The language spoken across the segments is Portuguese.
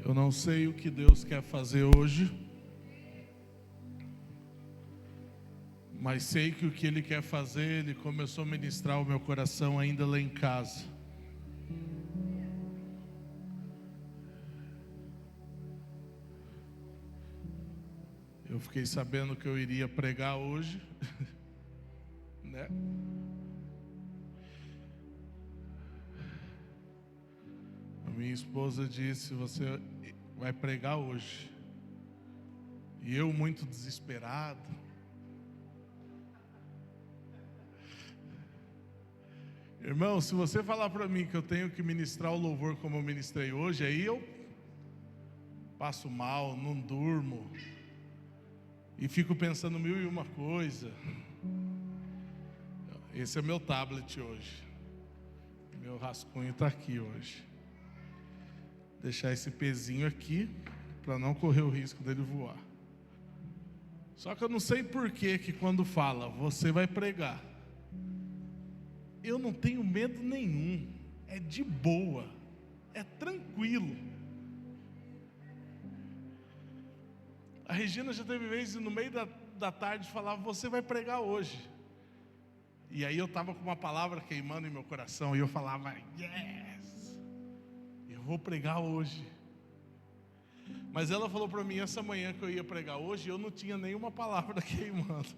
Eu não sei o que Deus quer fazer hoje, mas sei que o que Ele quer fazer, Ele começou a ministrar o meu coração ainda lá em casa. Eu fiquei sabendo que eu iria pregar hoje, né? A minha esposa disse: você vai pregar hoje. E eu, muito desesperado, irmão, se você falar para mim que eu tenho que ministrar o louvor como eu ministrei hoje, aí eu passo mal, não durmo e fico pensando mil e uma coisa. Esse é meu tablet hoje. Meu rascunho está aqui hoje. Deixar esse pezinho aqui para não correr o risco dele voar. Só que eu não sei por que quando fala, você vai pregar, eu não tenho medo nenhum. É de boa, é tranquilo. A Regina já teve vezes no meio da tarde falava: você vai pregar hoje. E aí eu estava com uma palavra queimando em meu coração e eu falava: yes, eu vou pregar hoje. Mas ela falou para mim essa manhã que eu ia pregar hoje e eu não tinha nenhuma palavra queimando.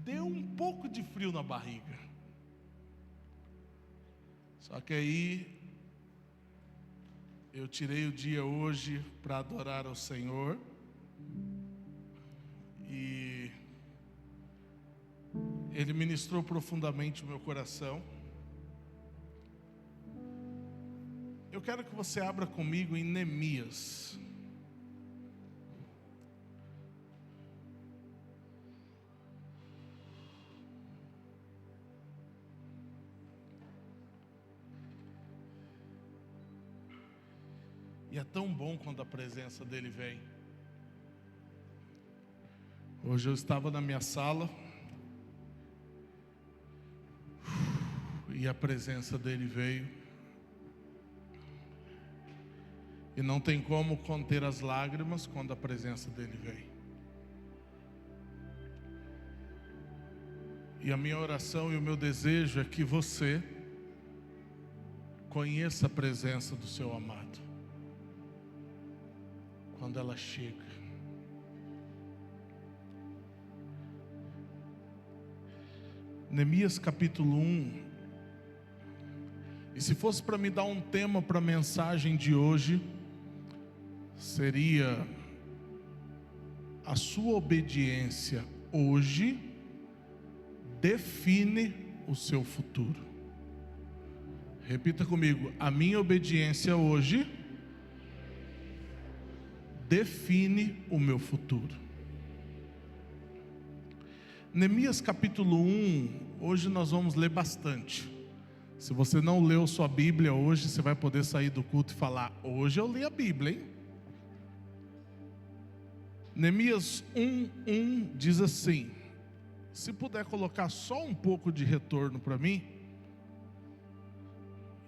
Deu um pouco de frio na barriga. Só que aí eu tirei o dia hoje para adorar ao Senhor. E Ele ministrou profundamente o meu coração. Eu quero que você abra comigo em Neemias. E é tão bom quando a presença dele vem. Hoje eu estava na minha sala e a presença dele veio. E não tem como conter as lágrimas quando a presença dele vem. E a minha oração e o meu desejo é que você conheça a presença do seu amado quando ela chega. Neemias capítulo 1. E se fosse para me dar um tema para a mensagem de hoje, seria: a sua obediência hoje define o seu futuro. Repita comigo: a minha obediência hoje define o meu futuro. Neemias capítulo 1, hoje nós vamos ler bastante. Se você não leu sua Bíblia hoje, você vai poder sair do culto e falar: hoje eu li a Bíblia, hein? Neemias 1:1 diz assim, se puder colocar só um pouco de retorno para mim,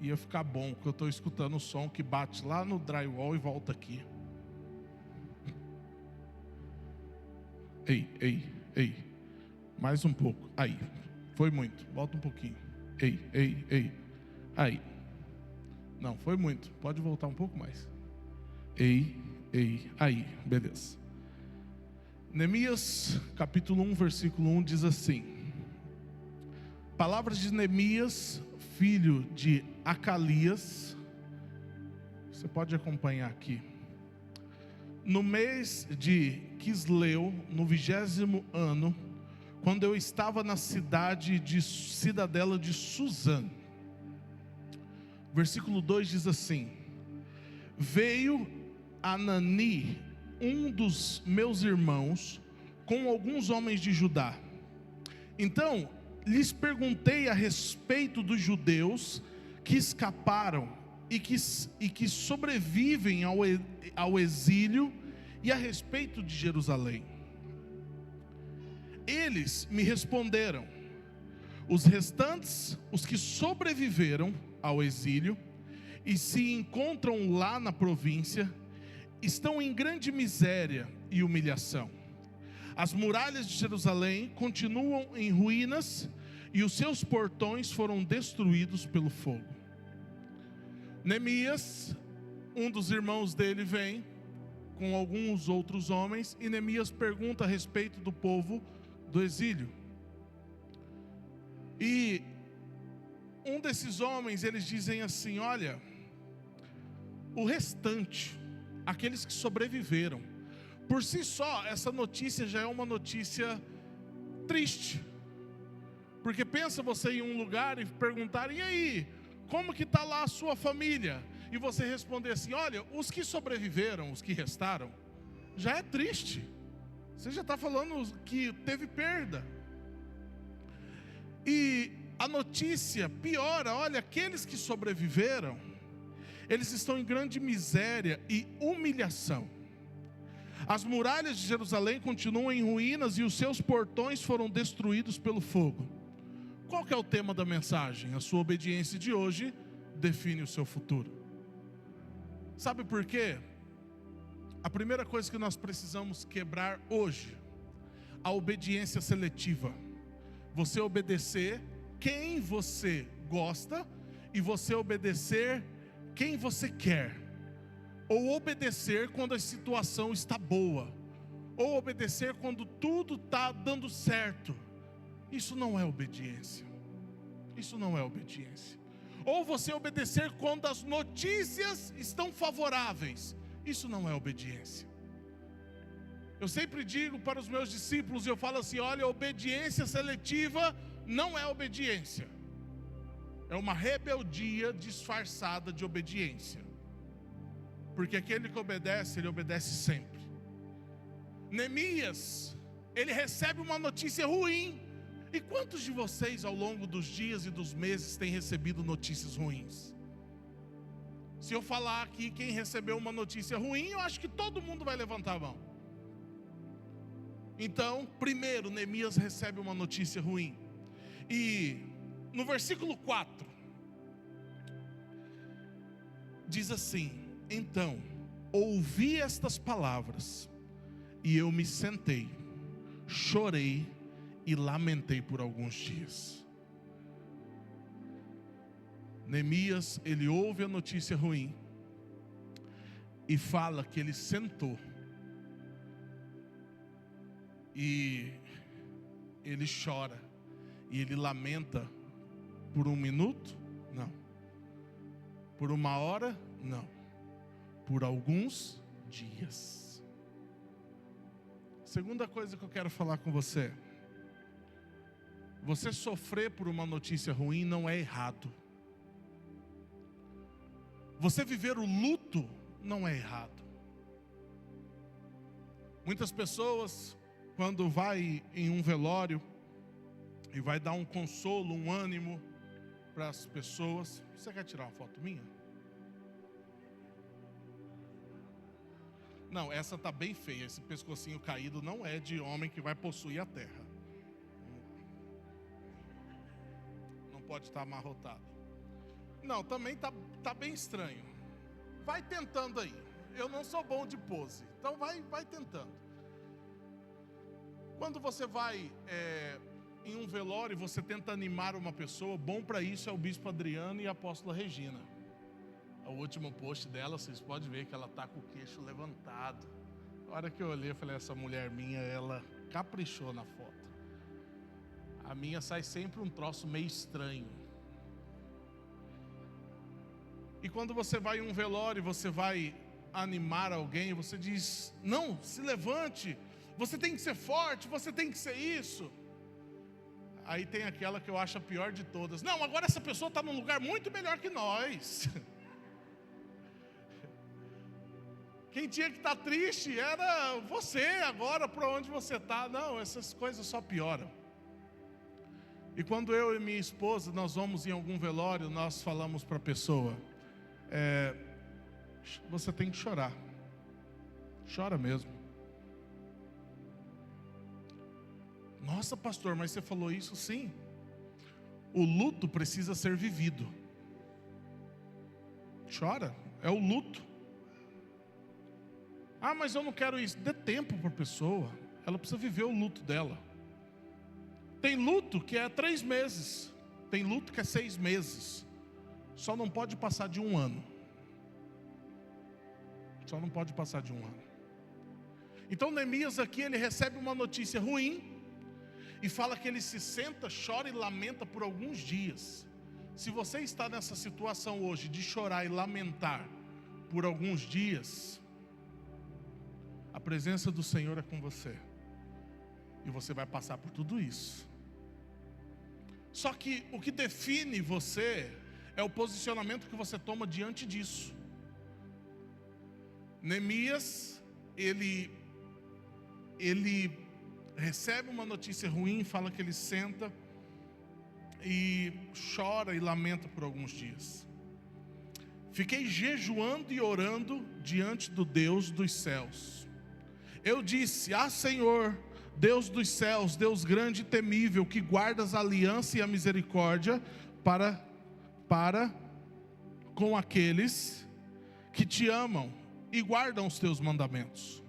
ia ficar bom, porque eu estou escutando o som que bate lá no drywall e volta aqui. Ei, mais um pouco, aí, foi muito, volta um pouquinho. Ei, aí, não, foi muito, pode voltar um pouco mais. Ei, aí, beleza. Neemias capítulo 1, versículo 1 diz assim: palavras de Neemias, filho de Acalias. Você pode acompanhar aqui. No mês de Quisleu, no 20º ano, quando eu estava na cidadela de Suzã. Versículo 2 diz assim: veio Anani, um dos meus irmãos, com alguns homens de Judá. Então lhes perguntei a respeito dos judeus que escaparam e que sobrevivem ao exílio, e a respeito de Jerusalém. Eles me responderam: os restantes, os que sobreviveram ao exílio e se encontram lá na província, estão em grande miséria e humilhação. As muralhas de Jerusalém continuam em ruínas e os seus portões foram destruídos pelo fogo. Neemias, um dos irmãos dele, vem com alguns outros homens, e Neemias pergunta a respeito do povo do exílio. E um desses homens, eles dizem assim: olha, o restante, aqueles que sobreviveram, por si só, essa notícia já é uma notícia triste. Porque pensa você ir em um lugar e perguntar: e aí, como que está lá a sua família? E você responder assim: olha, os que sobreviveram, os que restaram, já é triste. Você já está falando que teve perda. E a notícia piora: olha, aqueles que sobreviveram, eles estão em grande miséria e humilhação. As muralhas de Jerusalém continuam em ruínas e os seus portões foram destruídos pelo fogo. Qual que é o tema da mensagem? A sua obediência de hoje define o seu futuro. Sabe por quê? A primeira coisa que nós precisamos quebrar hoje: a obediência seletiva. Você obedecer quem você gosta e você obedecer quem você quer. Ou obedecer quando a situação está boa, ou obedecer quando tudo está dando certo. Isso não é obediência. Isso não é obediência. Ou você obedecer quando as notícias estão favoráveis. Isso não é obediência. Eu sempre digo para os meus discípulos, eu falo assim: olha, obediência seletiva não é obediência. É uma rebeldia disfarçada de obediência. Porque aquele que obedece, ele obedece sempre. Neemias, ele recebe uma notícia ruim. E quantos de vocês ao longo dos dias e dos meses têm recebido notícias ruins? Se eu falar aqui quem recebeu uma notícia ruim, eu acho que todo mundo vai levantar a mão. Então, primeiro, Neemias recebe uma notícia ruim. E no versículo 4, diz assim: então, ouvi estas palavras, e eu me sentei, chorei e lamentei por alguns dias. Neemias, ele ouve a notícia ruim e fala que ele sentou e ele chora e ele lamenta por 1 minuto? Não. Por 1 hora? Não. Por alguns dias. Segunda coisa que eu quero falar com você: você sofrer por uma notícia ruim não é errado. Você viver o luto não é errado. Muitas pessoas, quando vai em um velório e vai dar um consolo, um ânimo para as pessoas. Você quer tirar uma foto minha? Não, essa tá bem feia. Esse pescocinho caído não é de homem que vai possuir a terra. Não pode estar amarrotado. Não, também tá bem estranho. Vai tentando aí. Eu não sou bom de pose, então vai tentando. Quando você vai em um velório, você tenta animar uma pessoa. Bom para isso é o Bispo Adriano e a Apóstola Regina. O último post dela, vocês podem ver que ela está com o queixo levantado. A hora que eu olhei, eu falei: essa mulher minha, ela caprichou na foto. A minha sai sempre um troço meio estranho. E quando você vai em um velório, você vai animar alguém, você diz: não, se levante, você tem que ser forte, você tem que ser isso. Aí tem aquela que eu acho a pior de todas: não, agora essa pessoa está num lugar muito melhor que nós. Quem tinha que estar triste era você, agora para onde você está. Não, essas coisas só pioram. E quando eu e minha esposa, nós vamos em algum velório, nós falamos para a pessoa: você tem que chorar. Chora mesmo. Nossa, pastor, mas você falou isso? Sim. O luto precisa ser vivido. chora, é o luto. Ah, mas eu não quero isso. Dê tempo para a pessoa, ela precisa viver o luto dela. Tem luto que é 3 meses, tem luto que é 6 meses, só não pode passar de 1 ano. Só não pode passar de 1 ano. Então Neemias aqui, ele recebe uma notícia ruim, e fala que ele se senta, chora e lamenta por alguns dias. Se você está nessa situação hoje, de chorar e lamentar por alguns dias, a presença do Senhor é com você, e você vai passar por tudo isso. Só que o que define você é o posicionamento que você toma diante disso. Neemias, ele recebe uma notícia ruim, fala que ele senta e chora e lamenta por alguns dias. Fiquei jejuando e orando diante do Deus dos céus. Eu disse: ah, Senhor, Deus dos céus, Deus grande e temível, que guardas a aliança e a misericórdia para com aqueles que te amam e guardam os teus mandamentos.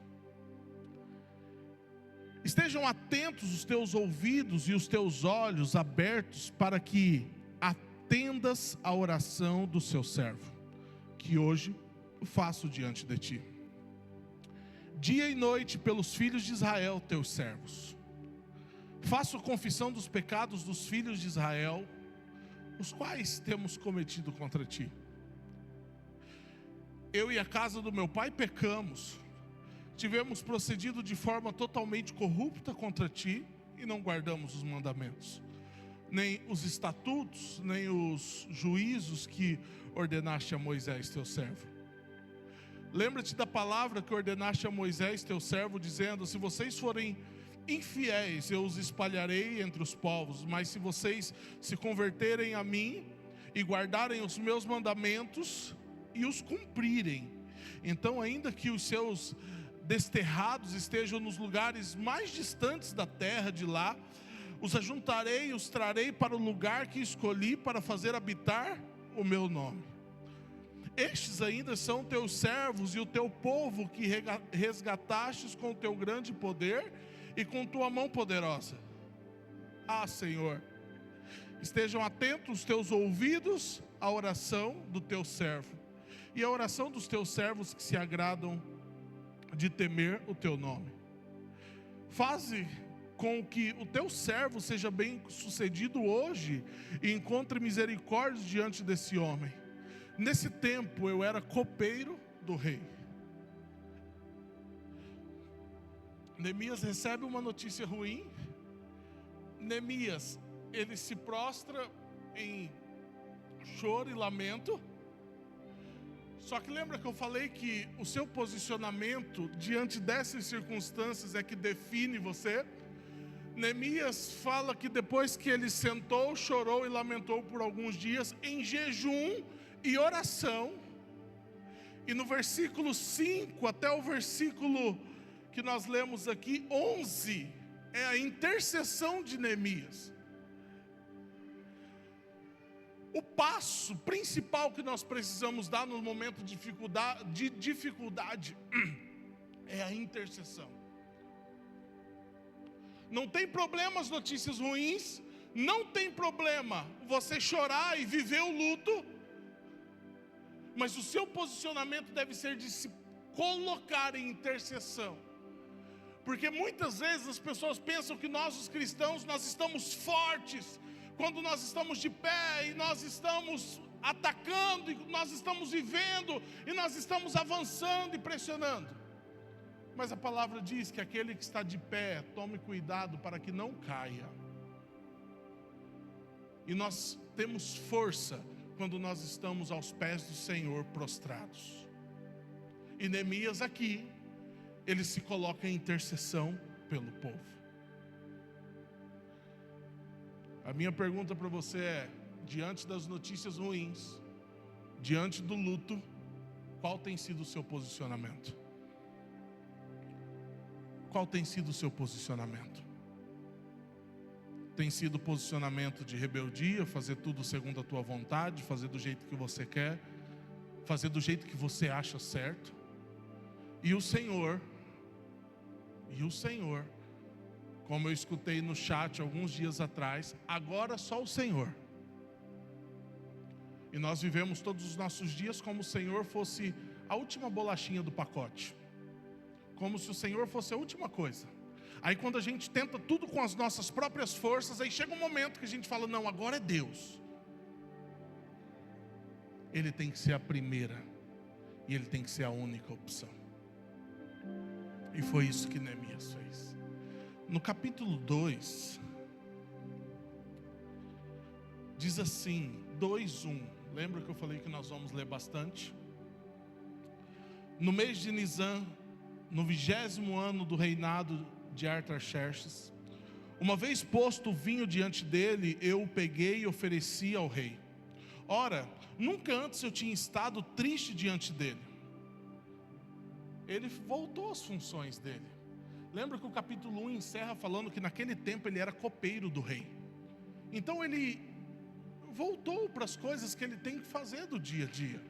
Estejam atentos os teus ouvidos e os teus olhos abertos para que atendas a oração do seu servo, que hoje faço diante de ti. Dia e noite pelos filhos de Israel, teus servos. Faço confissão dos pecados dos filhos de Israel, os quais temos cometido contra ti. Eu e a casa do meu pai pecamos. Tivemos procedido de forma totalmente corrupta contra ti e não guardamos os mandamentos, nem os estatutos, nem os juízos que ordenaste a Moisés, teu servo. Lembra-te da palavra que ordenaste a Moisés, teu servo, dizendo: se vocês forem infiéis, eu os espalharei entre os povos, mas se vocês se converterem a mim e guardarem os meus mandamentos e os cumprirem, então ainda que os seus desterrados estejam nos lugares mais distantes da terra de lá, os ajuntarei e os trarei para o lugar que escolhi para fazer habitar o meu nome. Estes ainda são teus servos e o teu povo que resgatastes com o teu grande poder e com tua mão poderosa. Ah, Senhor, estejam atentos os teus ouvidos à oração do teu servo e à oração dos teus servos que se agradam de temer o teu nome. Faze com que o teu servo seja bem sucedido hoje e encontre misericórdia diante desse homem. Nesse tempo eu era copeiro do rei. Neemias recebe uma notícia ruim. Neemias, ele se prostra em choro e lamento. Só que lembra que eu falei que o seu posicionamento diante dessas circunstâncias é que define você? Neemias fala que depois que ele sentou, chorou e lamentou por alguns dias em jejum e oração. E no versículo 5 até o versículo que nós lemos aqui, 11, é a intercessão de Neemias. O passo principal que nós precisamos dar no momento de dificuldade é a intercessão. Não tem problema as notícias ruins, não tem problema você chorar e viver o luto, mas o seu posicionamento deve ser de se colocar em intercessão. Porque muitas vezes as pessoas pensam que nós, os cristãos, nós estamos fortes quando nós estamos de pé e nós estamos atacando, e nós estamos vivendo, e nós estamos avançando e pressionando. Mas a palavra diz que aquele que está de pé, tome cuidado para que não caia. E nós temos força quando nós estamos aos pés do Senhor prostrados. E Neemias aqui, ele se coloca em intercessão pelo povo. A minha pergunta para você é: diante das notícias ruins, diante do luto, qual tem sido o seu posicionamento? Qual tem sido o seu posicionamento? Tem sido posicionamento de rebeldia, fazer tudo segundo a tua vontade, fazer do jeito que você quer? fazer do jeito que você acha certo. E o Senhor, como eu escutei no chat alguns dias atrás, agora só o Senhor. E nós vivemos todos os nossos dias como o Senhor fosse a última bolachinha do pacote. Como se o Senhor fosse a última coisa. Aí quando a gente tenta tudo com as nossas próprias forças, aí chega um momento que a gente fala, não, agora é Deus. Ele tem que ser a primeira. E Ele tem que ser a única opção. E foi isso que Neemias fez. No capítulo 2, diz assim, 2:1. Lembra que eu falei que nós vamos ler bastante? No mês de Nisan, no 20º ano do reinado de Artaxerxes, uma vez posto o vinho diante dele, eu o peguei e ofereci ao rei. Ora, nunca antes eu tinha estado triste diante dele. Ele voltou às funções dele. Lembra que o capítulo 1 encerra falando que naquele tempo ele era copeiro do rei. Então ele voltou para as coisas que ele tem que fazer do dia a dia.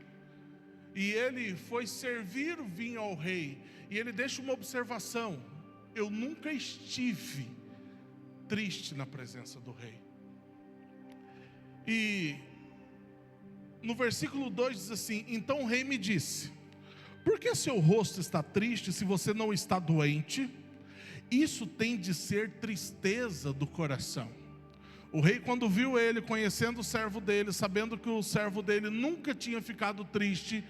E ele foi servir o vinho ao rei. E ele deixa uma observação: eu nunca estive triste na presença do rei. E no versículo 2 diz assim: então o rei me disse, por que seu rosto está triste se você não está doente? Isso tem de ser tristeza do coração. O rei, quando viu ele, conhecendo o servo dele, sabendo que o servo dele nunca tinha ficado triste,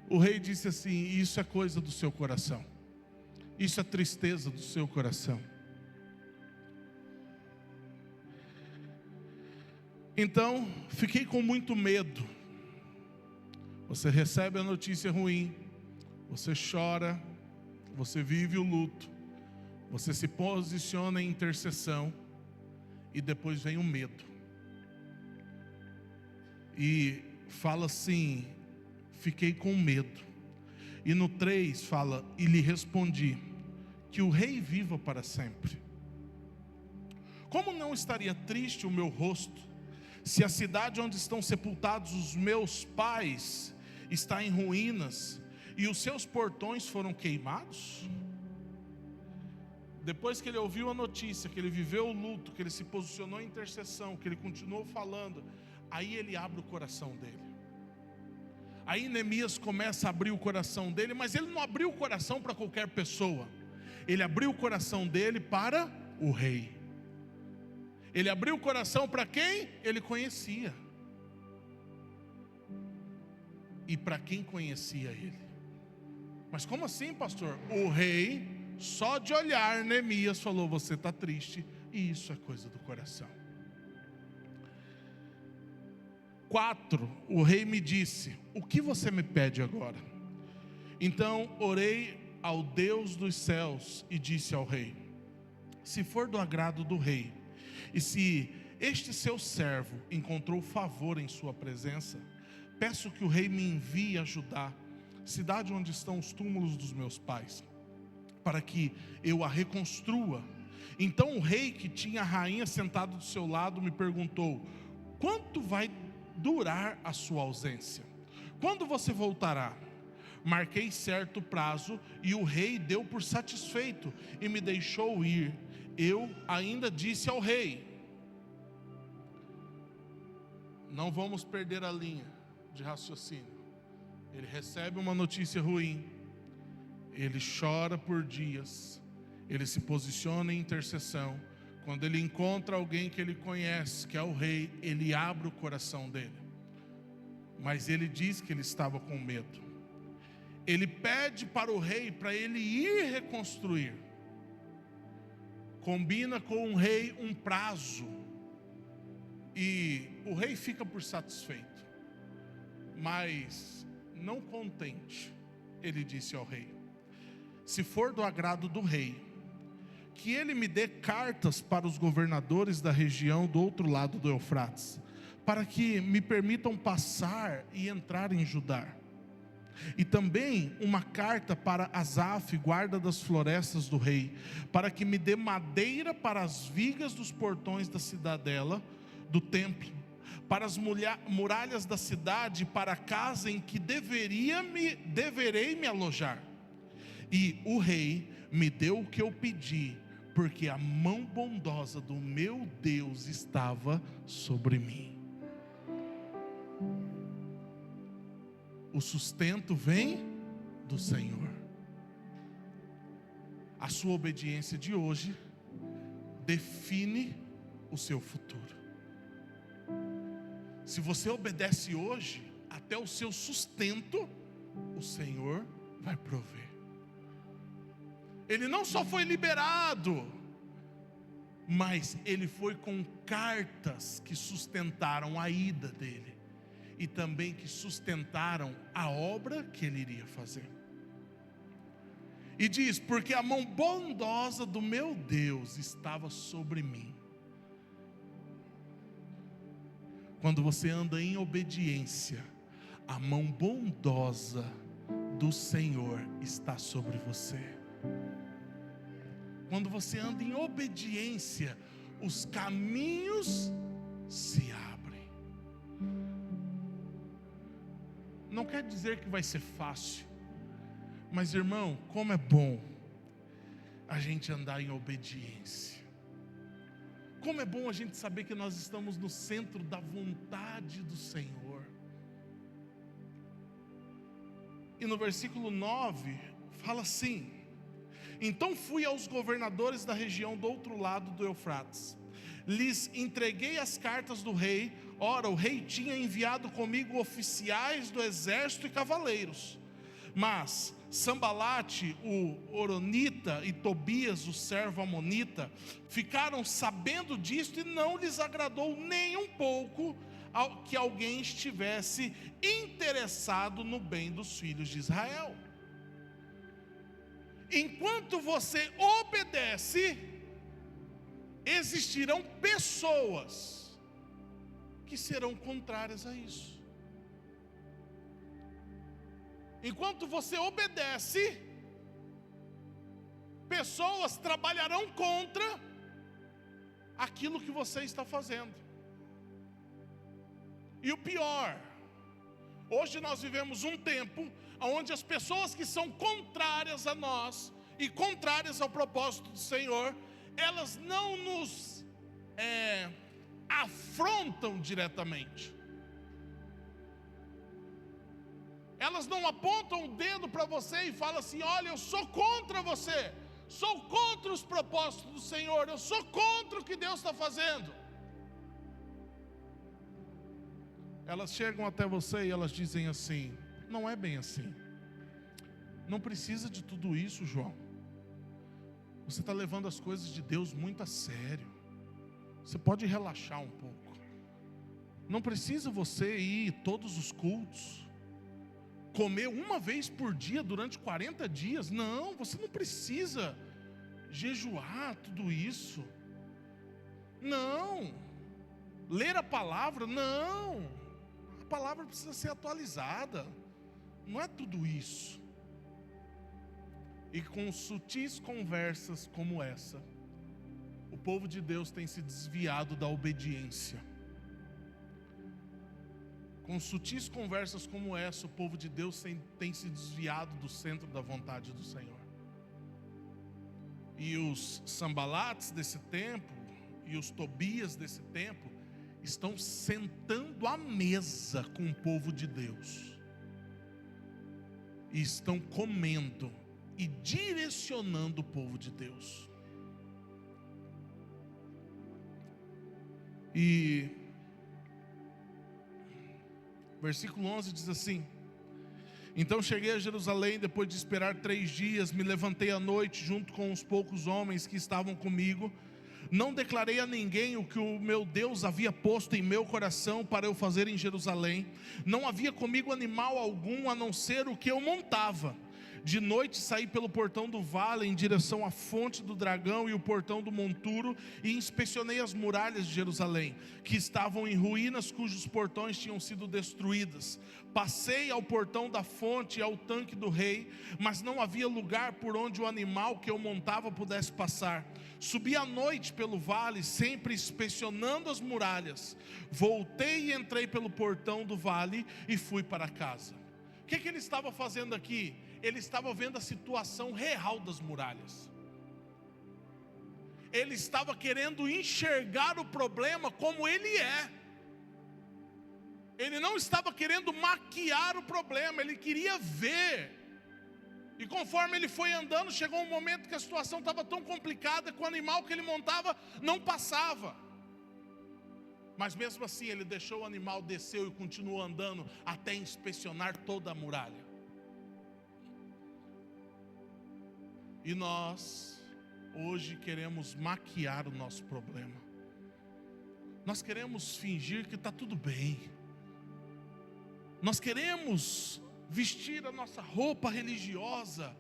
o rei disse assim: isso é coisa do seu coração. Isso é tristeza do seu coração. Então, fiquei com muito medo. Você recebe a notícia ruim, você chora, você vive o luto, você se posiciona em intercessão, e depois vem o medo. E fala assim: fiquei com medo. E no 3 fala: e lhe respondi, que o rei viva para sempre. Como não estaria triste o meu rosto, se a cidade onde estão sepultados os meus pais está em ruínas, e os seus portões foram queimados? Depois que ele ouviu a notícia, que ele viveu o luto, que ele se posicionou em intercessão, que ele continuou falando, aí ele abre o coração dele. Aí Neemias começa a abrir o coração dele, mas ele não abriu o coração para qualquer pessoa. Ele abriu o coração dele para o rei. Ele abriu o coração para quem ele conhecia. E para quem conhecia ele. Mas como assim, pastor? O rei, só de olhar Neemias, falou: você está triste, e isso é coisa do coração. 4, o rei me disse: o que você me pede agora? Então orei ao Deus dos céus e disse ao rei: se for do agrado do rei, e se este seu servo encontrou favor em sua presença, peço que o rei me envie a Judá, cidade onde estão os túmulos dos meus pais, para que eu a reconstrua. Então o rei, que tinha a rainha sentada do seu lado, me perguntou: quanto vai durar a sua ausência? Quando você voltará? Marquei certo prazo, e o rei deu por satisfeito e me deixou ir. Eu ainda disse ao rei: não vamos perder a linha de raciocínio. Ele recebe uma notícia ruim, ele chora por dias, ele se posiciona em intercessão. Quando ele encontra alguém que ele conhece, que é o rei, ele abre o coração dele. Mas ele diz que ele estava com medo. Ele pede para o rei para ele ir reconstruir. Combina com o rei um prazo, e o rei fica por satisfeito. Mas não contente, ele disse ao rei: se for do agrado do rei, que ele me dê cartas para os governadores da região do outro lado do Eufrates, para que me permitam passar e entrar em Judá. E também uma carta para Asaf, guarda das florestas do rei, para que me dê madeira para as vigas dos portões da cidadela, do templo, para as muralhas da cidade, para a casa em que deverei me alojar. E o rei me deu o que eu pedi, porque a mão bondosa do meu Deus estava sobre mim. O sustento vem do Senhor. A sua obediência de hoje define o seu futuro. Se você obedece hoje, até o seu sustento, o Senhor vai prover. Ele não só foi liberado, mas ele foi com cartas que sustentaram a ida dele, e também que sustentaram a obra que ele iria fazer. E diz: porque a mão bondosa do meu Deus estava sobre mim. Quando você anda em obediência, a mão bondosa do Senhor está sobre você. Quando você anda em obediência, os caminhos se abrem. Não quer dizer que vai ser fácil, mas irmão, como é bom a gente andar em obediência. Como é bom a gente saber que nós estamos no centro da vontade do Senhor. E no versículo 9, fala assim: então fui aos governadores da região do outro lado do Eufrates, lhes entreguei as cartas do rei. Ora, o rei tinha enviado comigo oficiais do exército e cavaleiros. Mas Sambalate, o horonita, e Tobias, o servo amonita, ficaram sabendo disto, e não lhes agradou nem um pouco que alguém estivesse interessado no bem dos filhos de Israel. Enquanto você obedece, existirão pessoas que serão contrárias a isso. Enquanto você obedece, pessoas trabalharão contra aquilo que você está fazendo. E o pior, hoje nós vivemos um tempo onde as pessoas que são contrárias a nós e contrárias ao propósito do Senhor, elas não nos afrontam diretamente. Elas não apontam o dedo para você e falam assim: olha, eu sou contra você, sou contra os propósitos do Senhor, eu sou contra o que Deus está fazendo. Elas chegam até você e elas dizem assim: não é bem assim, não precisa de tudo isso, João. Você está levando as coisas de Deus muito a sério, você pode relaxar um pouco. Não precisa você ir todos os cultos, comer uma vez por dia durante 40 dias. Não, você não precisa jejuar tudo isso. Não. Ler a palavra, não. A palavra precisa ser atualizada. Não é tudo isso. E com sutis conversas como essa, o povo de Deus tem se desviado da obediência. Com sutis conversas como essa, o povo de Deus tem se desviado do centro da vontade do Senhor. E os Sambalates desse tempo, e os Tobias desse tempo, estão sentando à mesa com o povo de Deus. E estão comendo e direcionando o povo de Deus. E versículo 11 diz assim: então cheguei a Jerusalém, depois de esperar 3 dias, me levantei à noite junto com os poucos homens que estavam comigo. Não declarei a ninguém o que o meu Deus havia posto em meu coração para eu fazer em Jerusalém. Não havia comigo animal algum a não ser o que eu montava. De noite saí pelo portão do vale em direção à fonte do dragão e o portão do monturo, e inspecionei as muralhas de Jerusalém, que estavam em ruínas, cujos portões tinham sido destruídos. Passei ao portão da fonte e ao tanque do rei, mas não havia lugar por onde o animal que eu montava pudesse passar. Subi à noite pelo vale, sempre inspecionando as muralhas. Voltei e entrei pelo portão do vale e fui para casa. O que ele estava fazendo aqui? Ele estava vendo a situação real das muralhas. Ele estava querendo enxergar o problema como ele é. Ele não estava querendo maquiar o problema, ele queria ver. E conforme ele foi andando, chegou um momento que a situação estava tão complicada que o animal que ele montava não passava. Mas mesmo assim ele deixou o animal, desceu e continuou andando até inspecionar toda a muralha. E nós hoje queremos maquiar o nosso problema. Nós queremos fingir que está tudo bem. Nós queremos vestir a nossa roupa religiosa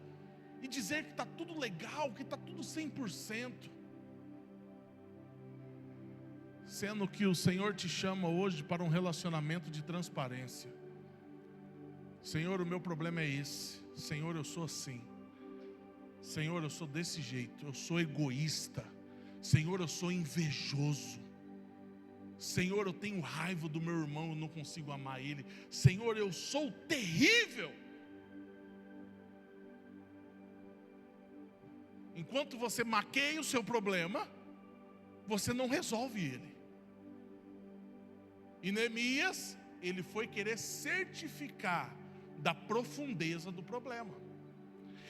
e dizer que está tudo legal, que está tudo 100%. Sendo que o Senhor te chama hoje para um relacionamento de transparência. Senhor, o meu problema é esse. Senhor, eu sou assim. Senhor, eu sou desse jeito. Eu sou egoísta. Senhor, eu sou invejoso. Senhor, eu tenho raiva do meu irmão, eu não consigo amar ele. Senhor, eu sou terrível. Enquanto você maqueia o seu problema, você não resolve ele. E Neemias, ele foi querer certificar da profundeza do problema.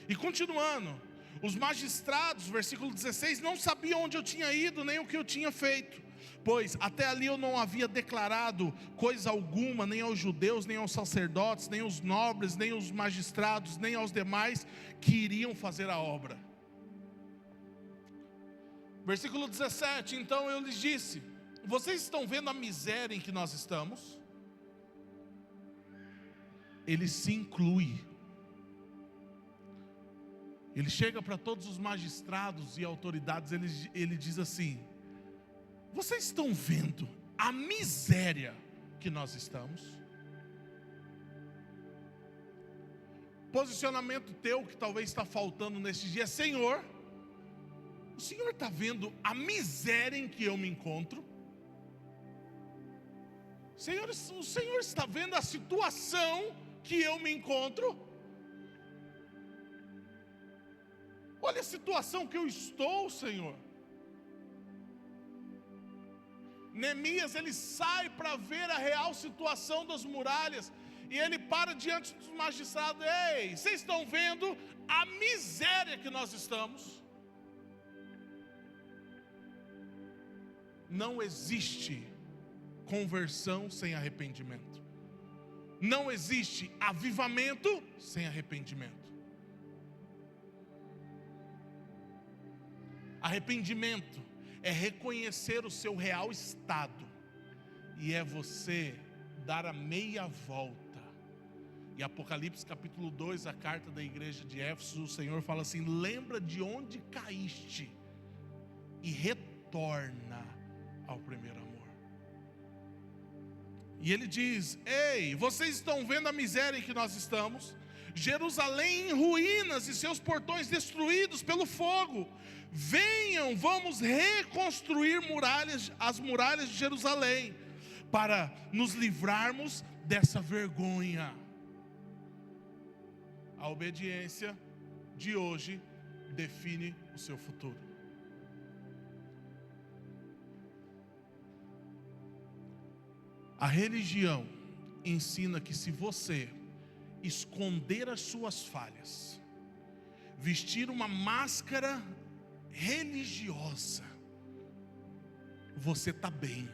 E continuando, os magistrados, versículo 16, não sabiam onde eu tinha ido, nem o que eu tinha feito, pois até ali eu não havia declarado coisa alguma, nem aos judeus, nem aos sacerdotes, nem aos nobres, nem aos magistrados, nem aos demais que iriam fazer a obra. Versículo 17, então eu lhes disse: vocês estão vendo a miséria em que nós estamos? Ele se inclui. Ele chega para todos os magistrados e autoridades, ele diz assim: vocês estão vendo a miséria que nós estamos? Posicionamento teu que talvez está faltando nesses dias: Senhor, o Senhor está vendo a miséria em que eu me encontro? Senhor, o Senhor está vendo a situação que eu me encontro? Olha a situação que eu estou, Senhor. Neemias, ele sai para ver a real situação das muralhas, e ele para diante dos magistrados: ei, vocês estão vendo a miséria que nós estamos? Não existe conversão sem arrependimento. Não existe avivamento sem arrependimento. Arrependimento é reconhecer o seu real estado, e é você dar a meia volta. Em Apocalipse capítulo 2, a carta da igreja de Éfeso, o Senhor fala assim: lembra de onde caíste e retorna ao primeiro amor. E ele diz: ei, vocês estão vendo a miséria em que nós estamos? Jerusalém em ruínas e seus portões destruídos pelo fogo. Venham, vamos reconstruir as muralhas de Jerusalém, para nos livrarmos dessa vergonha. A obediência de hoje define o seu futuro. A religião ensina que se você esconder as suas falhas, vestir uma máscara religiosa, você está bem.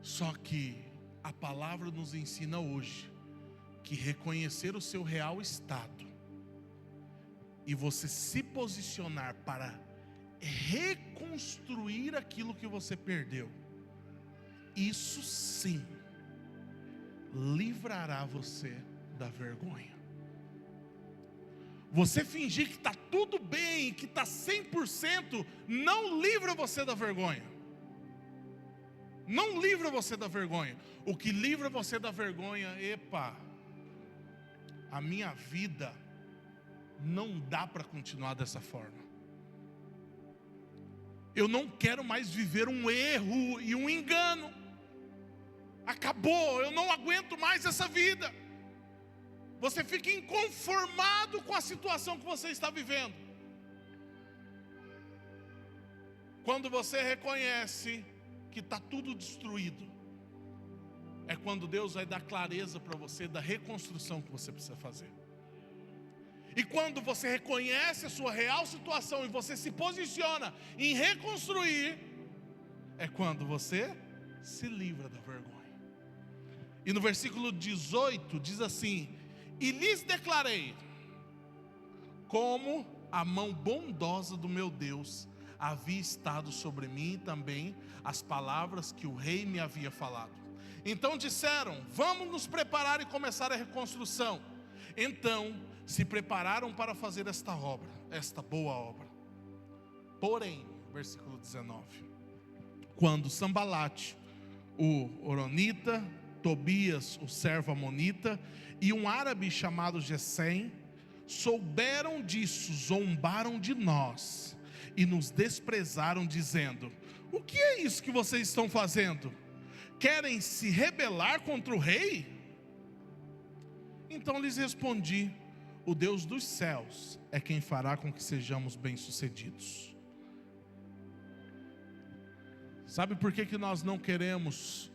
Só que a palavra nos ensina hoje que reconhecer o seu real estado e você se posicionar para reconstruir aquilo que você perdeu, isso sim livrará você da vergonha. Você fingir que está tudo bem, que está 100%, não livra você da vergonha. Não livra você da vergonha. O que livra você da vergonha, a minha vida não dá para continuar dessa forma. Eu não quero mais viver um erro e um engano. Acabou, eu não aguento mais essa vida. Você fica inconformado com a situação que você está vivendo. Quando você reconhece que está tudo destruído, é quando Deus vai dar clareza para você da reconstrução que você precisa fazer. E quando você reconhece a sua real situação e você se posiciona em reconstruir, é quando você se livra da vergonha. E no versículo 18 diz assim: e lhes declarei, como a mão bondosa do meu Deus havia estado sobre mim, e também as palavras que o rei me havia falado. Então disseram: vamos nos preparar e começar a reconstrução. Então se prepararam para fazer esta obra, esta boa obra. Porém, versículo 19: quando Sambalate, o horonita, Tobias, o servo amonita, e um árabe chamado Gesem souberam disso, zombaram de nós e nos desprezaram, dizendo: o que é isso que vocês estão fazendo? Querem se rebelar contra o rei? Então lhes respondi: o Deus dos céus é quem fará com que sejamos bem-sucedidos. Sabe por que nós não queremos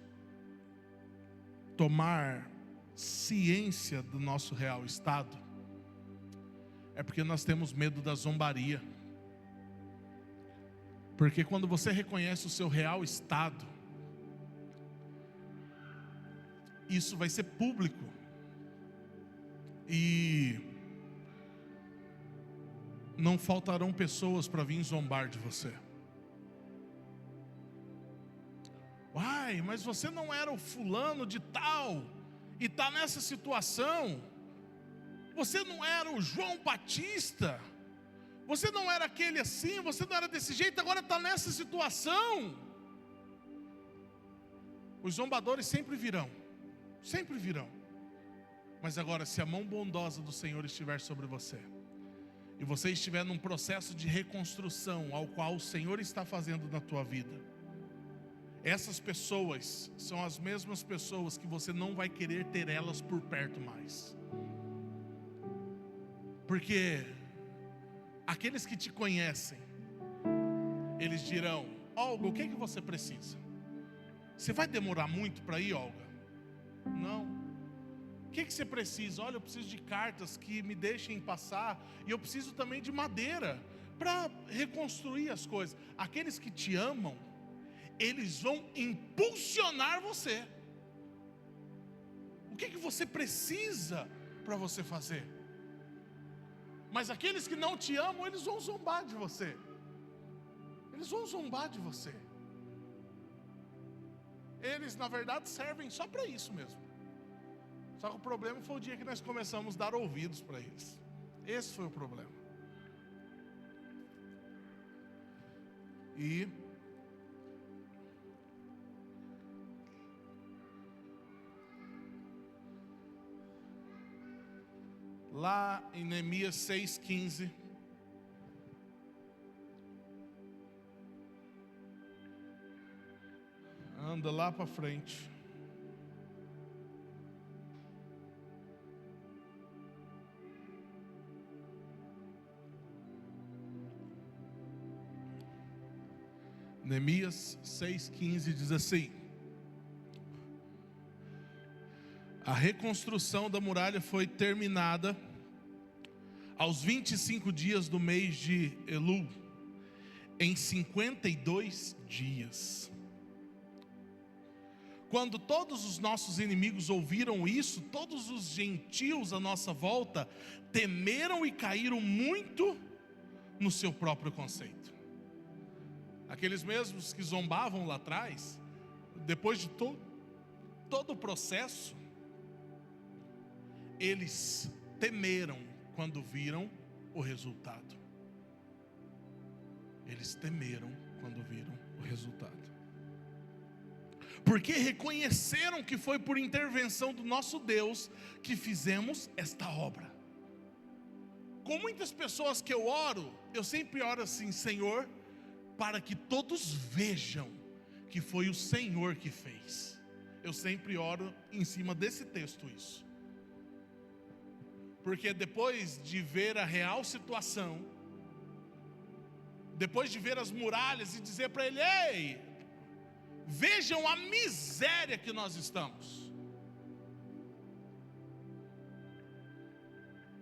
tomar ciência do nosso real estado? É porque nós temos medo da zombaria. Porque quando você reconhece o seu real estado, isso vai ser público. E não faltarão pessoas para vir zombar de você. Uai, mas você não era o fulano de tal e está nessa situação. Você não era o João Batista. Você não era aquele assim, você não era desse jeito, agora está nessa situação. Os zombadores sempre virão. Sempre virão. Mas agora, se a mão bondosa do Senhor estiver sobre você, e você estiver num processo de reconstrução ao qual o Senhor está fazendo na tua vida, essas pessoas são as mesmas pessoas que você não vai querer ter elas por perto mais. Porque aqueles que te conhecem, eles dirão: Olga, o que é que você precisa? Você vai demorar muito para ir, Olga? Não. O que é que você precisa? Olha, eu preciso de cartas que me deixem passar, e eu preciso também de madeira para reconstruir as coisas. Aqueles que te amam, eles vão impulsionar você. O que é que você precisa para você fazer? Mas aqueles que não te amam, eles vão zombar de você. Eles vão zombar de você. Eles, na verdade, servem só para isso mesmo. Só que o problema foi o dia que nós começamos a dar ouvidos para eles. Esse foi o problema. E lá em Neemias 6,15, anda lá para frente. Neemias 6,15 diz assim: a reconstrução da muralha foi terminada aos 25 dias do mês de Elul, em 52 dias. Quando todos os nossos inimigos ouviram isso, todos os gentios à nossa volta temeram e caíram muito no seu próprio conceito. Aqueles mesmos que zombavam lá atrás, depois de todo o processo, eles temeram quando viram o resultado. Eles temeram quando viram o resultado. Porque reconheceram que foi por intervenção do nosso Deus que fizemos esta obra. Com muitas pessoas que eu oro, eu sempre oro assim: Senhor, para que todos vejam que foi o Senhor que fez. Eu sempre oro em cima desse texto isso. Porque depois de ver a real situação, depois de ver as muralhas e dizer para ele: ei, vejam a miséria que nós estamos.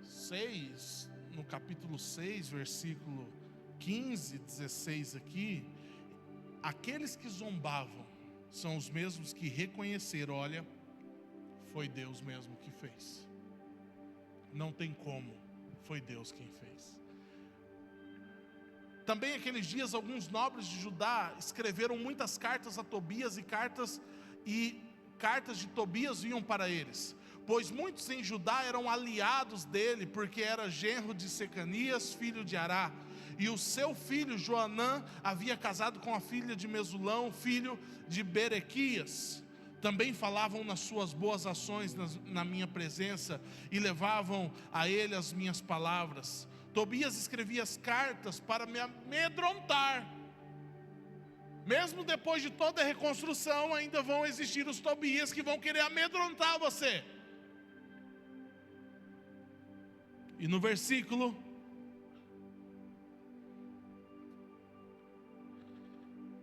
6, no capítulo 6, versículo 15, 16 aqui, aqueles que zombavam são os mesmos que reconheceram: olha, foi Deus mesmo que fez. Não tem como, foi Deus quem fez. Também aqueles dias, alguns nobres de Judá escreveram muitas cartas a Tobias, e cartas de Tobias vinham para eles, pois muitos em Judá eram aliados dele, porque era genro de Secanias, filho de Ará, e o seu filho Joanã havia casado com a filha de Mesulão, filho de Berequias. Também falavam nas suas boas ações na minha presença, e levavam a ele as minhas palavras. Tobias escrevia as cartas para me amedrontar. Mesmo depois de toda a reconstrução, ainda vão existir os Tobias que vão querer amedrontar você. E no versículo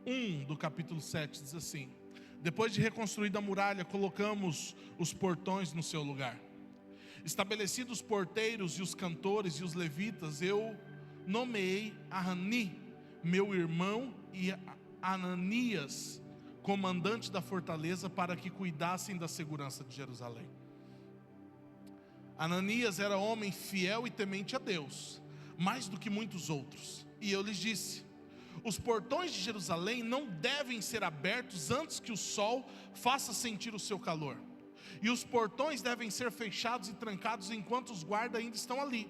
1 do capítulo 7 diz assim: depois de reconstruída a muralha, colocamos os portões no seu lugar. Estabelecidos os porteiros e os cantores e os levitas, eu nomeei Hanani, meu irmão, e Ananias, comandante da fortaleza, para que cuidassem da segurança de Jerusalém. Ananias era homem fiel e temente a Deus, mais do que muitos outros. E eu lhes disse: os portões de Jerusalém não devem ser abertos antes que o sol faça sentir o seu calor. E os portões devem ser fechados e trancados enquanto os guardas ainda estão ali.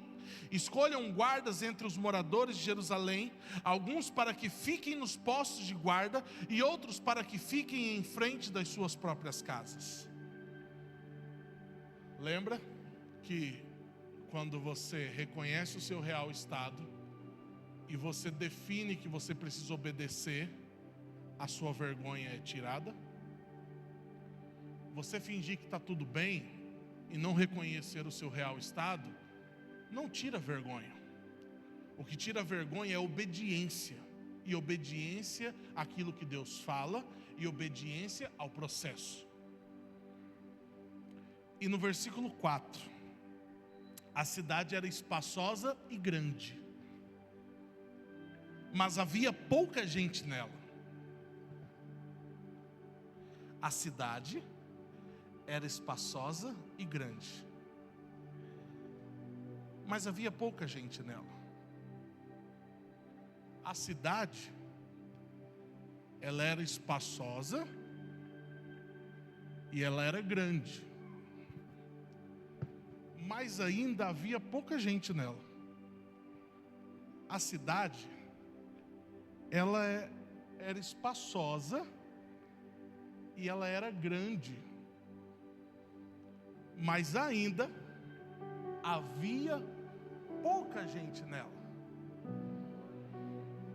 Escolham guardas entre os moradores de Jerusalém, alguns para que fiquem nos postos de guarda e outros para que fiquem em frente das suas próprias casas. Lembra que quando você reconhece o seu real estado e você define que você precisa obedecer, a sua vergonha é tirada? Você fingir que está tudo bem e não reconhecer o seu real estado, não tira vergonha. O que tira vergonha é obediência. E obediência àquilo que Deus fala, e obediência ao processo. E no versículo 4, a cidade era espaçosa e grande, mas havia pouca gente nela. A cidade era espaçosa e grande, mas havia pouca gente nela. A cidade, ela era espaçosa e ela era grande, mas ainda havia pouca gente nela. A cidade, ela era espaçosa e ela era grande, mas ainda havia pouca gente nela.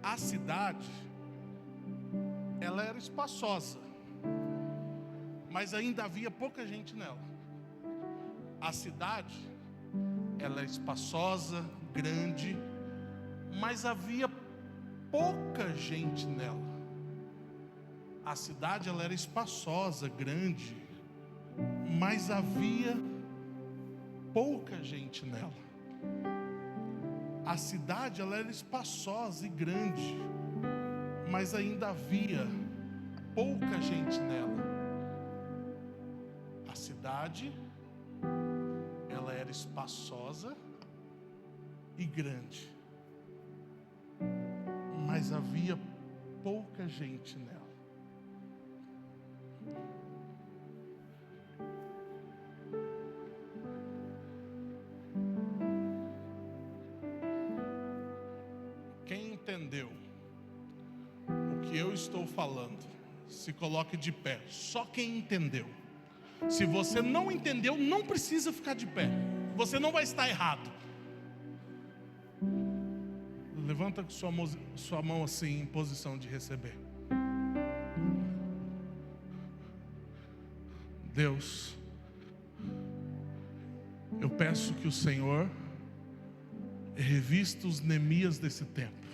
A cidade, ela era espaçosa, mas ainda havia pouca gente nela. A cidade, ela é espaçosa, grande, mas havia pouca gente nela. A cidade, ela era espaçosa, grande, mas havia pouca gente nela. A cidade, ela era espaçosa e grande, mas ainda havia pouca gente nela. A cidade, ela era espaçosa e grande, mas havia pouca gente nela. estou falando, se coloque de pé. Só quem entendeu. Se você não entendeu, não precisa ficar de pé. Você não vai estar errado. Levanta sua mão assim, em posição de receber. Deus, eu peço que o Senhor revista os Neemias desse tempo.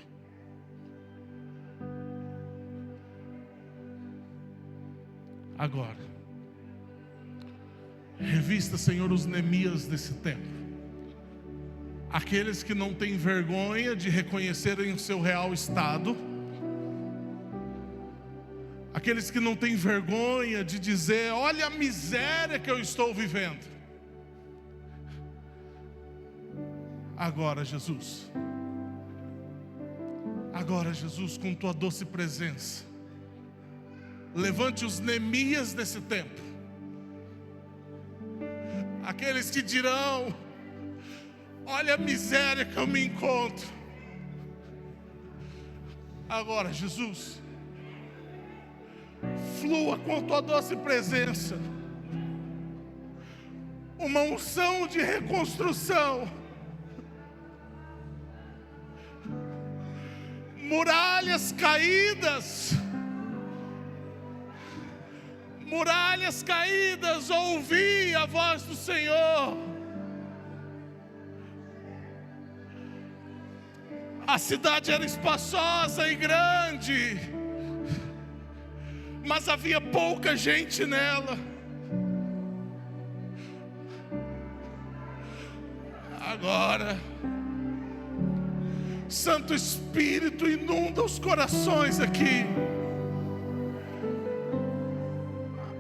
Agora, revista, Senhor, os Neemias desse tempo. Aqueles que não têm vergonha de reconhecerem o seu real estado. Aqueles que não têm vergonha de dizer: olha a miséria que eu estou vivendo. Agora, Jesus, com tua doce presença, levante os Neemias desse tempo. Aqueles que dirão: olha a miséria que eu me encontro. Agora, Jesus, flua com a tua doce presença uma unção de reconstrução. Muralhas caídas, ouvi a voz do Senhor. A cidade era espaçosa e grande, mas havia pouca gente nela. Agora, Santo Espírito, inunda os corações aqui.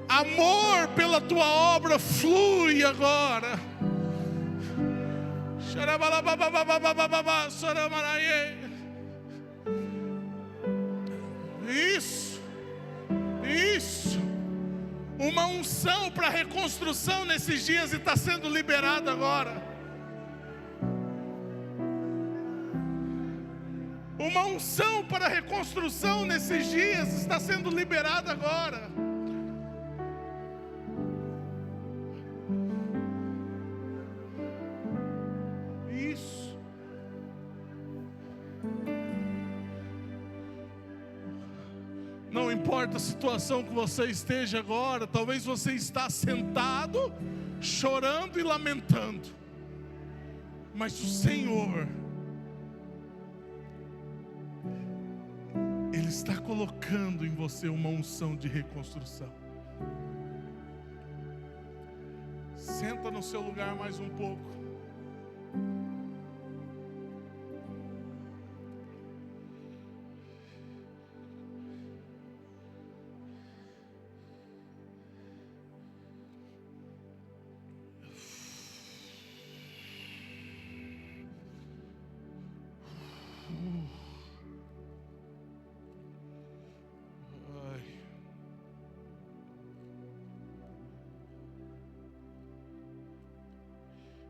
Amor pela tua obra flui agora. Isso. Uma unção para reconstrução nesses dias e está sendo liberada agora. Uma unção para reconstrução nesses dias está sendo liberada agora. Isso. Não importa a situação que você esteja agora, talvez você está sentado, chorando e lamentando, mas o Senhor, Ele está colocando em você uma unção de reconstrução. Senta no seu lugar mais um pouco.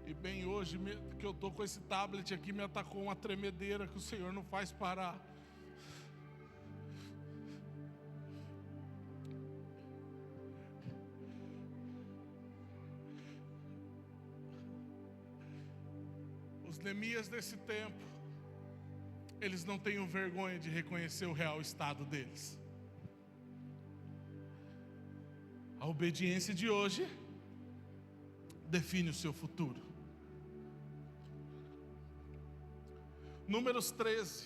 E bem hoje que eu estou com esse tablet aqui, me atacou uma tremedeira que o Senhor não faz parar. Os Neemias desse tempo, eles não tenham vergonha de reconhecer o real estado deles. A obediência de hoje define o seu futuro. Números 13.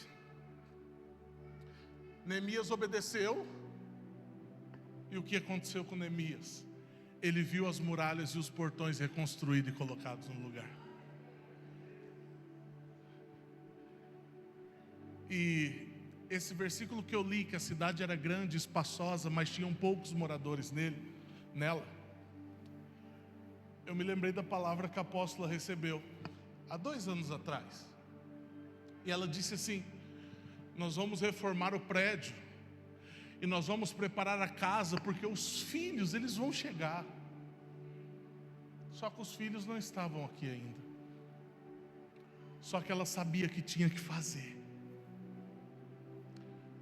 Neemias obedeceu. E o que aconteceu com Neemias? Ele viu as muralhas e os portões reconstruídos e colocados no lugar. E esse versículo que eu li, que a cidade era grande, espaçosa, mas tinham poucos moradores nela, eu me lembrei da palavra que a apóstola recebeu há 2 anos atrás. E ela disse assim: nós vamos reformar o prédio e nós vamos preparar a casa, porque os filhos, eles vão chegar. Só que os filhos não estavam aqui ainda. Só que ela sabia que tinha que fazer.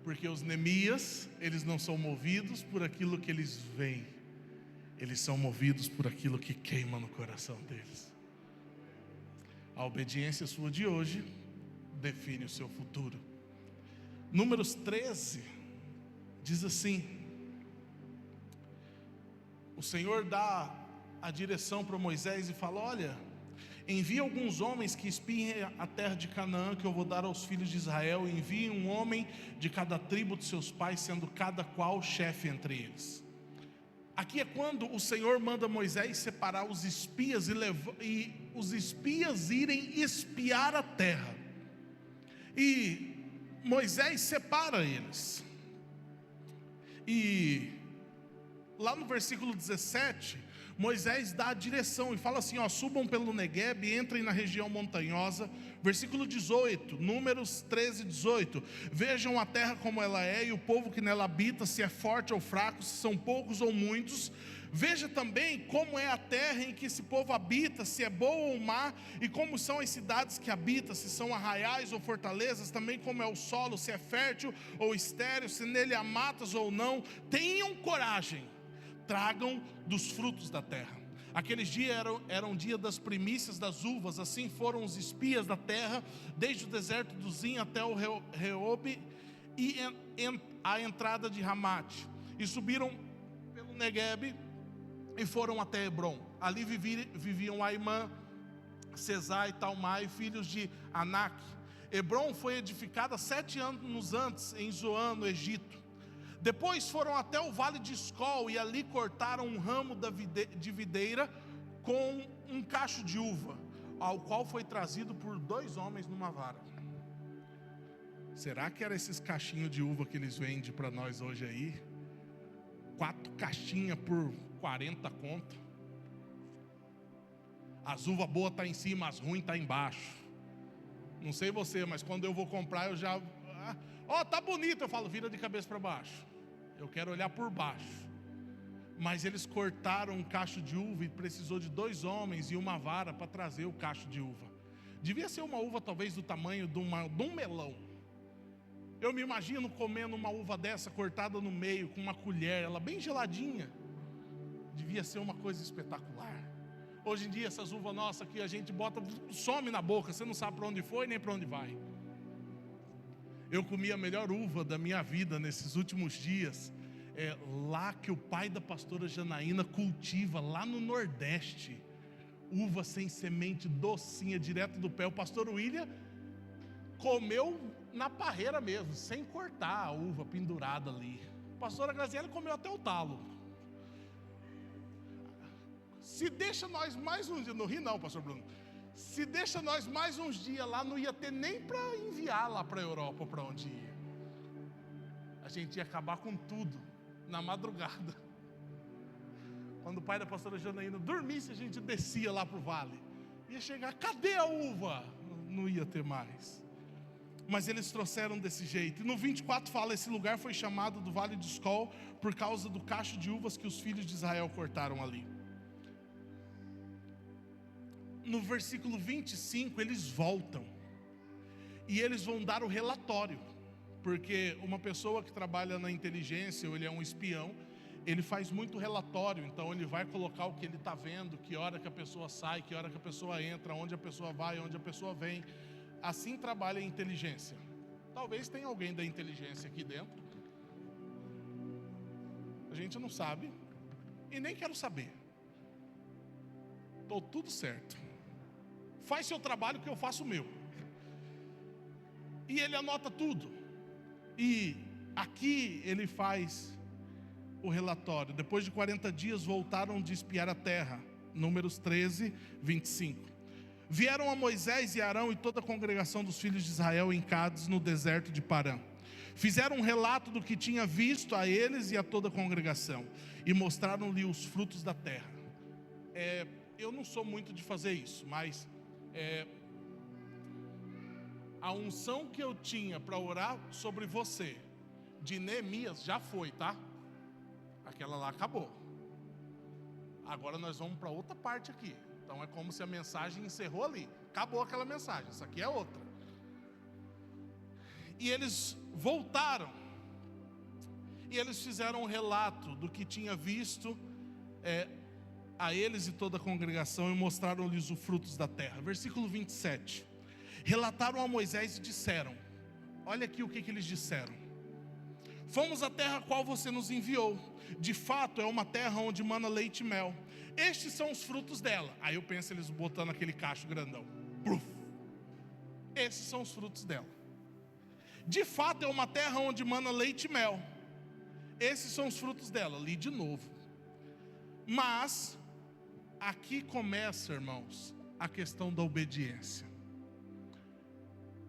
Porque os Neemias, eles não são movidos por aquilo que eles veem, eles são movidos por aquilo que queima no coração deles. A obediência sua de hoje define o seu futuro. Números 13 diz assim: o Senhor dá a direção para Moisés e fala: olha, envie alguns homens que espiem a terra de Canaã, que eu vou dar aos filhos de Israel. Envie um homem de cada tribo de seus pais, sendo cada qual chefe entre eles. Aqui é quando o Senhor manda Moisés separar os espias e os espias irem espiar a terra. E Moisés separa eles. E lá no versículo 17, Moisés dá a direção e fala assim: ó, subam pelo Negueb e entrem na região montanhosa. Versículo 18, Números 13, 18: vejam a terra como ela é, e o povo que nela habita, se é forte ou fraco, se são poucos ou muitos. Veja também como é a terra em que esse povo habita, se é boa ou má, e como são as cidades que habita, se são arraiais ou fortalezas, também como é o solo, se é fértil ou estéril, se nele há matas ou não. Tenham coragem, tragam dos frutos da terra. Aqueles dias eram dia das primícias das uvas. Assim foram os espias da terra, desde o deserto do Zin até o Reobe e a entrada de Ramate, e subiram pelo Negueb e foram até Hebron. Ali viviam Aimã, Sesai e Talmai, filhos de Anak. Hebron foi edificada 7 anos antes, em Zoan, no Egito. Depois foram até o vale de Escol, e ali cortaram um ramo de videira com um cacho de uva, ao qual foi trazido por 2 homens numa vara. Será que era esses cachinhos de uva que eles vendem para nós hoje aí? 4 caixinhas por 40 conto. As uvas boas estão em cima, as ruins estão embaixo. Não sei você, mas quando eu vou comprar eu já... ó, tá bonito, eu falo, vira de cabeça para baixo. Eu quero olhar por baixo. Mas eles cortaram um cacho de uva e precisou de 2 homens e uma vara para trazer o cacho de uva. Devia ser uma uva talvez do tamanho de um melão. Eu me imagino comendo uma uva dessa cortada no meio com uma colher, ela bem geladinha. Devia ser uma coisa espetacular. Hoje em dia essas uvas nossas aqui a gente bota, some na boca, você não sabe para onde foi nem para onde vai. Eu comi a melhor uva da minha vida nesses últimos dias, lá que o pai da pastora Janaína cultiva, lá no Nordeste. Uva sem semente, docinha, direto do pé. O pastor William comeu na parreira mesmo, sem cortar a uva pendurada ali. A pastora Graziella comeu até o talo. Se deixa nós mais uns dias, não ri não, pastor Bruno. Se deixa nós mais uns dias lá, não ia ter nem para enviar lá para a Europa ou para onde ia. A gente ia acabar com tudo na madrugada. Quando o pai da pastora Janaína dormisse, a gente descia lá para o vale. Ia chegar, cadê a uva? Não ia ter mais. Mas eles trouxeram desse jeito. E no 24 fala, esse lugar foi chamado do Vale de Escol por causa do cacho de uvas que os filhos de Israel cortaram ali. No versículo 25 eles voltam e eles vão dar o relatório, porque uma pessoa que trabalha na inteligência, ou ele é um espião, ele faz muito relatório. Então ele vai colocar o que ele está vendo, que hora que a pessoa sai, que hora que a pessoa entra, onde a pessoa vai, onde a pessoa vem. Assim trabalha a inteligência. Talvez tenha alguém da inteligência aqui dentro. A gente não sabe e nem quero saber. Estou tudo certo. Faz seu trabalho que eu faço o meu. E ele anota tudo. E aqui ele faz o relatório. Depois de 40 dias voltaram de espiar a terra. Números 13, 25. Vieram a Moisés e Arão e toda a congregação dos filhos de Israel em Cádiz, no deserto de Parã. Fizeram um relato do que tinha visto a eles e a toda a congregação, e mostraram-lhe os frutos da terra. Eu não sou muito de fazer isso, mas a unção que eu tinha para orar sobre você, de Neemias, já foi, tá? Aquela lá acabou. Agora nós vamos para outra parte aqui. Então é como se a mensagem encerrou ali. Acabou aquela mensagem, essa aqui é outra. E eles voltaram E eles fizeram um relato do que tinha visto a eles e toda a congregação, e mostraram-lhes os frutos da terra. Versículo 27. Relataram a Moisés e disseram, olha aqui o que eles disseram: fomos à terra a qual você nos enviou. De fato é uma terra onde mana leite e mel. Estes são os frutos dela. Aí eu penso eles botando aquele cacho grandão. Pluf. Esses são os frutos dela. De fato é uma terra onde mana leite e mel. Esses são os frutos dela. Li de novo. Mas aqui começa, irmãos, a questão da obediência.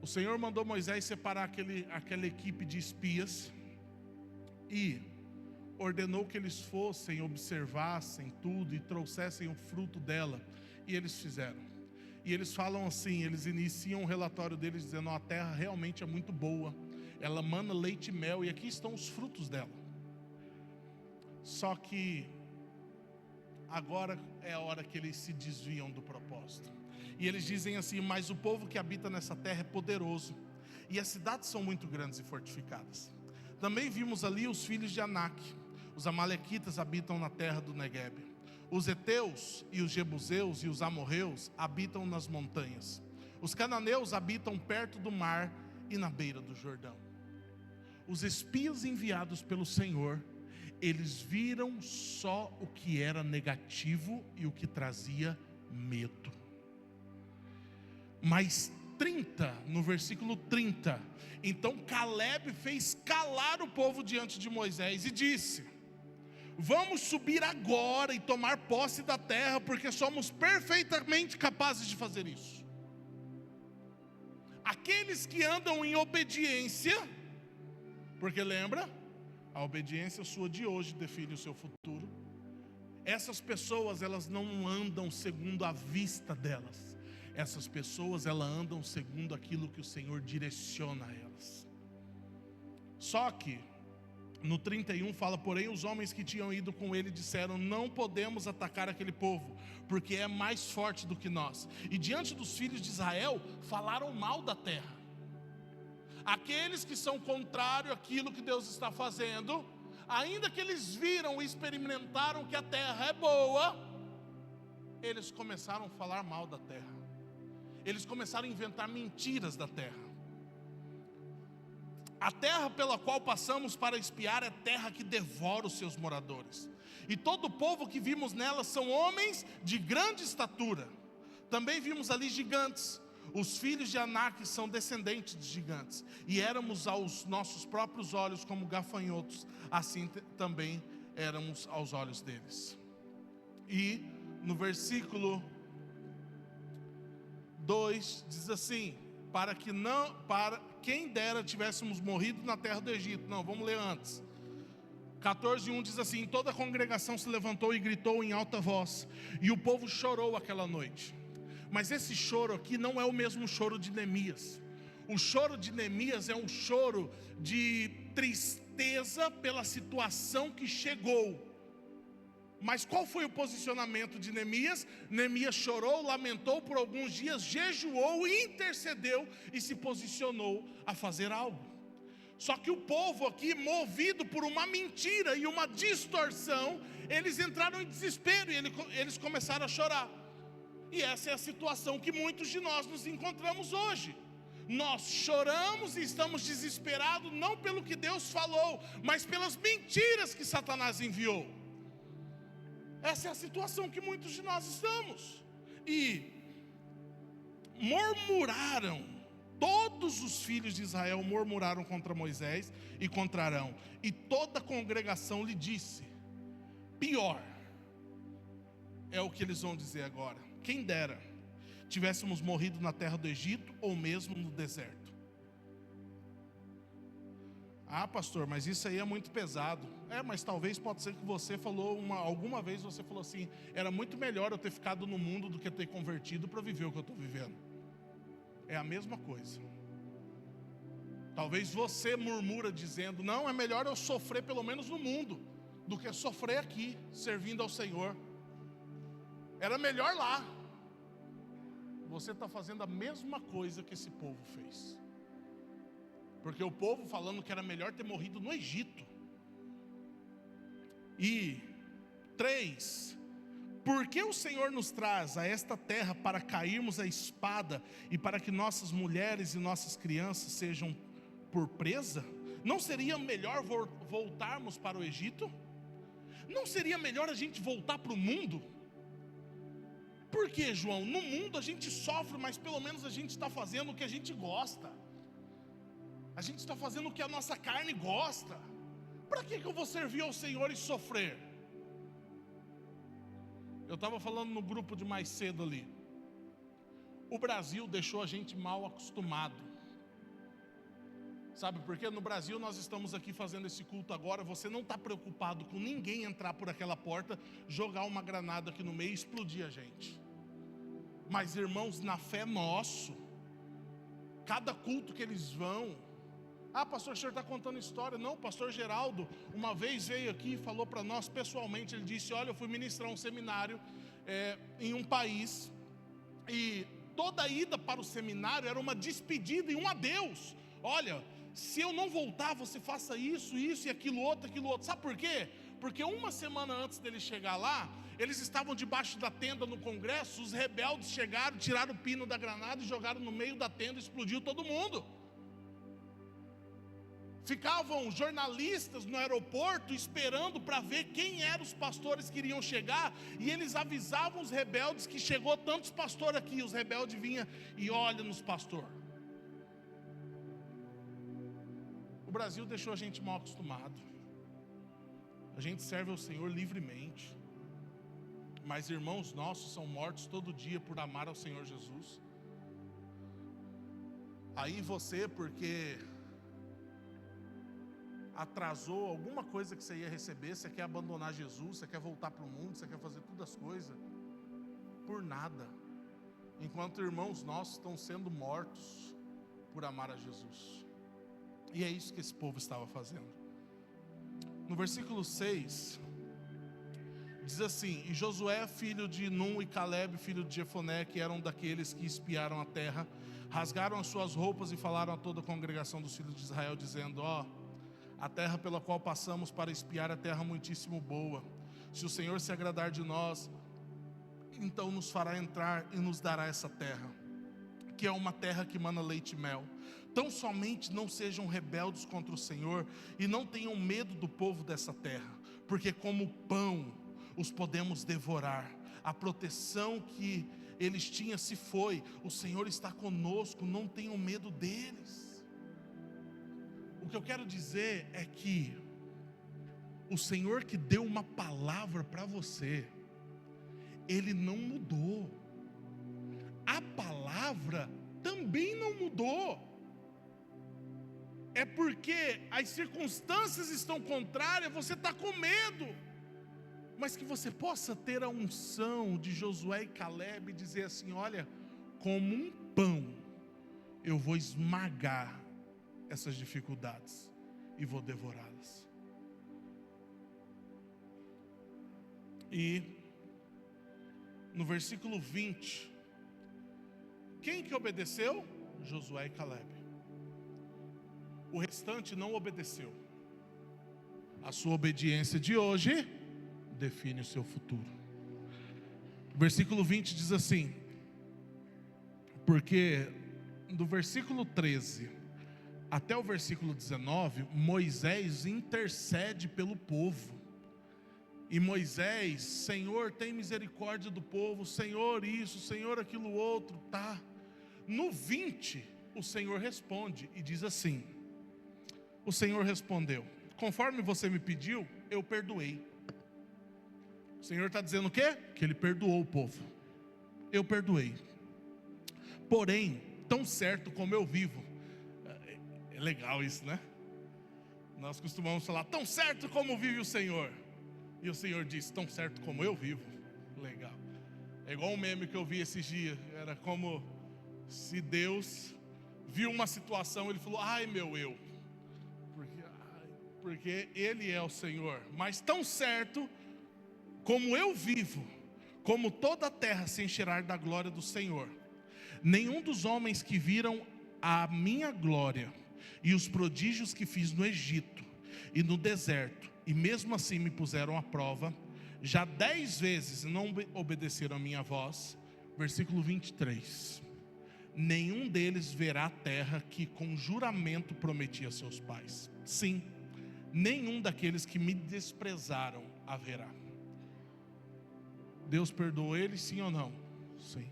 O Senhor mandou Moisés separar aquela equipe de espias e ordenou que eles fossem, observassem tudo e trouxessem o fruto dela. E eles fizeram. E eles falam assim, eles iniciam o relatório deles dizendo, a terra realmente é muito boa, ela mana leite e mel, e aqui estão os frutos dela. Só que agora é a hora que eles se desviam do propósito. E eles dizem assim, mas o povo que habita nessa terra é poderoso, e as cidades são muito grandes e fortificadas. Também vimos ali os filhos de Anak. Os amalequitas habitam na terra do Negueb. Os heteus e os jebuseus e os amorreus habitam nas montanhas. Os cananeus habitam perto do mar e na beira do Jordão. Os espias enviados pelo Senhor, eles viram só o que era negativo e o que trazia medo. Mas 30, no versículo 30, então Caleb fez calar o povo diante de Moisés e disse, vamos subir agora e tomar posse da terra, porque somos perfeitamente capazes de fazer isso. Aqueles que andam em obediência, porque lembra, a obediência sua de hoje define o seu futuro. Essas pessoas, elas não andam segundo a vista delas. Essas pessoas, elas andam segundo aquilo que o Senhor direciona a elas. Só que no 31 fala, porém os homens que tinham ido com ele disseram, não podemos atacar aquele povo, porque é mais forte do que nós. E diante dos filhos de Israel, falaram mal da terra. Aqueles que são contrários àquilo que Deus está fazendo, ainda que eles viram e experimentaram que a terra é boa, eles começaram a falar mal da terra. Eles começaram a inventar mentiras da terra. A terra pela qual passamos para espiar é terra que devora os seus moradores. E todo o povo que vimos nela são homens de grande estatura. Também vimos ali gigantes. Os filhos de Anak são descendentes de gigantes. E éramos aos nossos próprios olhos como gafanhotos. Assim também éramos aos olhos deles. E no versículo 2 diz assim, para quem dera tivéssemos morrido na terra do Egito. Não, vamos ler antes. 14:1 diz assim, toda a congregação se levantou e gritou em alta voz, e o povo chorou aquela noite. Mas esse choro aqui não é o mesmo choro de Neemias. O choro de Neemias é um choro de tristeza pela situação que chegou. Mas qual foi o posicionamento de Neemias? Neemias chorou, lamentou por alguns dias, jejuou, intercedeu e se posicionou a fazer algo. Só que o povo aqui, movido por uma mentira e uma distorção, eles entraram em desespero e eles começaram a chorar. E essa é a situação que muitos de nós nos encontramos hoje. Nós choramos e estamos desesperados, não pelo que Deus falou, mas pelas mentiras que Satanás enviou. Essa é a situação que muitos de nós estamos. E murmuraram, todos os filhos de Israel murmuraram contra Moisés e contra Arão. E toda a congregação lhe disse, pior, é o que eles vão dizer agora, quem dera tivéssemos morrido na terra do Egito ou mesmo no deserto. Ah, pastor, mas isso aí é muito pesado. Mas talvez pode ser que você falou alguma vez você falou assim, era muito melhor eu ter ficado no mundo do que ter convertido para viver o que eu estou vivendo. É a mesma coisa. Talvez você murmura dizendo, não, é melhor eu sofrer pelo menos no mundo do que sofrer aqui, servindo ao Senhor. Era melhor lá. Você está fazendo a mesma coisa que esse povo fez. Porque o povo falando que era melhor ter morrido no Egito. E 3, por que o Senhor nos traz a esta terra para cairmos à espada e para que nossas mulheres e nossas crianças sejam por presa? Não seria melhor voltarmos para o Egito? Não seria melhor a gente voltar para o mundo? Por que, João? No mundo a gente sofre, mas pelo menos a gente está fazendo o que a gente gosta. A gente está fazendo o que a nossa carne gosta. Para que eu vou servir ao Senhor e sofrer? Eu estava falando no grupo de mais cedo ali. O Brasil deixou a gente mal acostumado. Sabe por quê? No Brasil nós estamos aqui fazendo esse culto agora. Você não está preocupado com ninguém entrar por aquela porta, jogar uma granada aqui no meio e explodir a gente. Mas irmãos, na fé nosso, cada culto que eles vão, pastor, o senhor está contando história. Não, o pastor Geraldo uma vez veio aqui e falou para nós pessoalmente. Ele disse, olha, eu fui ministrar um seminário em um país, e toda a ida para o seminário era uma despedida e um adeus. Olha, se eu não voltar, você faça isso e aquilo outro. Sabe por quê? Porque uma semana antes dele chegar lá, eles estavam debaixo da tenda no congresso. Os rebeldes chegaram, tiraram o pino da granada e jogaram no meio da tenda, explodiu todo mundo. Ficavam jornalistas no aeroporto esperando para ver quem eram os pastores que iriam chegar, e eles avisavam os rebeldes que chegou tantos pastores aqui. Os rebeldes vinham e olham nos pastores. O Brasil deixou a gente mal acostumado. A gente serve ao Senhor livremente, mas irmãos nossos são mortos todo dia por amar ao Senhor Jesus. Aí você, porque atrasou alguma coisa que você ia receber, você quer abandonar Jesus, você quer voltar para o mundo, você quer fazer todas as coisas, por nada, enquanto irmãos nossos estão sendo mortos por amar a Jesus. E é isso que esse povo estava fazendo. No versículo 6, diz assim: e Josué, filho de Num, e Caleb, filho de Jefoné, que eram daqueles que espiaram a terra, rasgaram as suas roupas e falaram a toda a congregação dos filhos de Israel, dizendo: a terra pela qual passamos para espiar é terra muitíssimo boa. Se o Senhor se agradar de nós, então nos fará entrar e nos dará essa terra, que é uma terra que mana leite e mel. Tão somente não sejam rebeldes contra o Senhor e não tenham medo do povo dessa terra, porque como pão os podemos devorar. A proteção que eles tinham se foi. O Senhor está conosco, não tenham medo deles. O que eu quero dizer é que o Senhor que deu uma palavra para você, Ele não mudou. A palavra também não mudou. É porque as circunstâncias estão contrárias, você está com medo. Mas que você possa ter a unção de Josué e Caleb e dizer assim: olha, como um pão eu vou esmagar essas dificuldades e vou devorá-las. E no versículo 20, quem que obedeceu? Josué e Caleb. O restante não obedeceu. A sua obediência de hoje define o seu futuro. Versículo 20 diz assim: porque do versículo 13 até o versículo 19, Moisés intercede pelo povo. E Moisés: Senhor, tem misericórdia do povo, Senhor isso, Senhor aquilo outro, tá? No 20, o Senhor responde e diz assim: o Senhor respondeu: conforme você me pediu, eu perdoei. O Senhor está dizendo o quê? Que Ele perdoou o povo. Eu perdoei. Porém, tão certo como eu vivo. É legal isso, né? Nós costumamos falar: tão certo como vive o Senhor. E o Senhor diz: tão certo como eu vivo. Legal. É igual um meme que eu vi esses dias. Era como se Deus viu uma situação, Ele falou: ai meu eu, porque Ele é o Senhor. Mas tão certo como eu vivo, como toda a terra se encherá da glória do Senhor, nenhum dos homens que viram a minha glória e os prodígios que fiz no Egito e no deserto e mesmo assim me puseram à prova. Já 10 vezes não obedeceram a minha voz. Versículo 23. Nenhum deles verá a terra que com juramento prometi a seus pais. Sim, nenhum daqueles que me desprezaram a verá. Deus perdoou eles, sim ou não? Sim.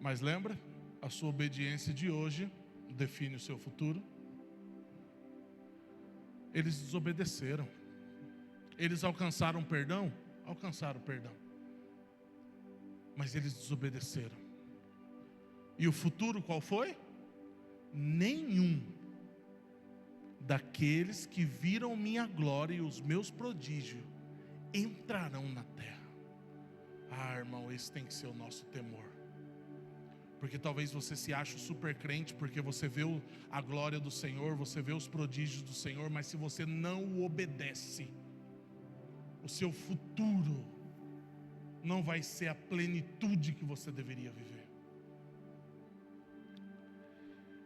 Mas lembra? A sua obediência de hoje define o seu futuro. Eles desobedeceram. Eles alcançaram perdão? Alcançaram perdão. Mas eles desobedeceram. E o futuro qual foi? Nenhum daqueles que viram minha glória e os meus prodígios entrarão na terra. Ah, irmão, esse tem que ser o nosso temor. Porque talvez você se ache super crente porque você vê a glória do Senhor, você vê os prodígios do Senhor, mas se você não o obedece, o seu futuro não vai ser a plenitude que você deveria viver.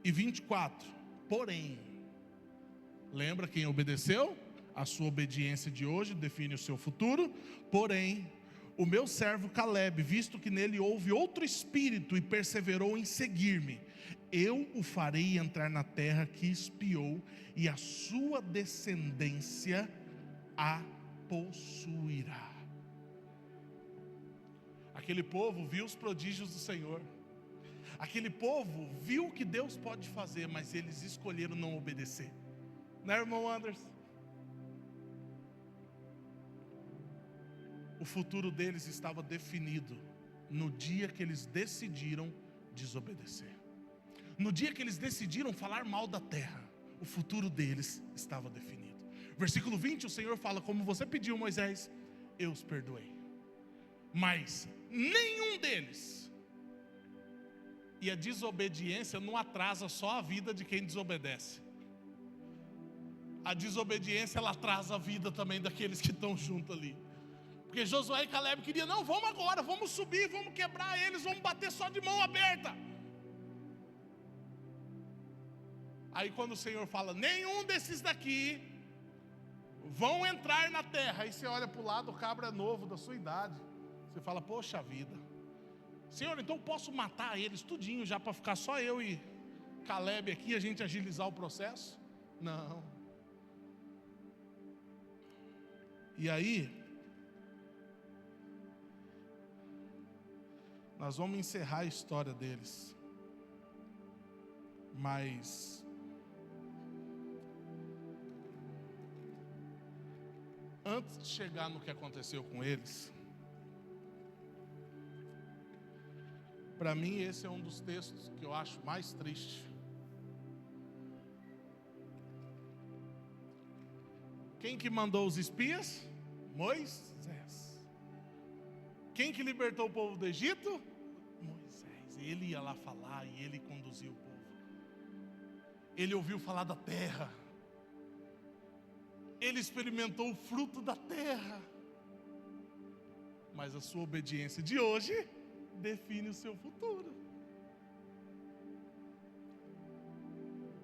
E 24, porém, lembra quem obedeceu? A sua obediência de hoje define o seu futuro. Porém, o meu servo Caleb, visto que nele houve outro espírito e perseverou em seguir-me, eu o farei entrar na terra que espiou, e a sua descendência a possuirá. Aquele povo viu os prodígios do Senhor. Aquele povo viu o que Deus pode fazer, mas eles escolheram não obedecer. Né, irmão Anderson? O futuro deles estava definido no dia que eles decidiram desobedecer. No dia que eles decidiram falar mal da terra, o futuro deles estava definido. Versículo 20, o Senhor fala: como você pediu, Moisés, eu os perdoei. Mas nenhum deles. E a desobediência não atrasa só a vida de quem desobedece. A desobediência, ela atrasa a vida também daqueles que estão junto ali. Porque Josué e Caleb queriam: não, vamos agora, vamos subir, vamos quebrar eles, vamos bater só de mão aberta. Aí quando o Senhor fala: nenhum desses daqui vão entrar na terra. Aí você olha para o lado, o cabra é novo, da sua idade. Você fala: poxa vida, Senhor, então posso matar eles tudinho já para ficar só eu e Caleb aqui, a gente agilizar o processo? Não. E aí, nós vamos encerrar a história deles. Mas antes de chegar no que aconteceu com eles, para mim esse é um dos textos que eu acho mais triste. Quem que mandou os espias? Moisés. Quem que libertou o povo do Egito? Moisés. Ele ia lá falar e ele conduziu o povo. Ele ouviu falar da terra. Ele experimentou o fruto da terra. Mas a sua obediência de hoje define o seu futuro.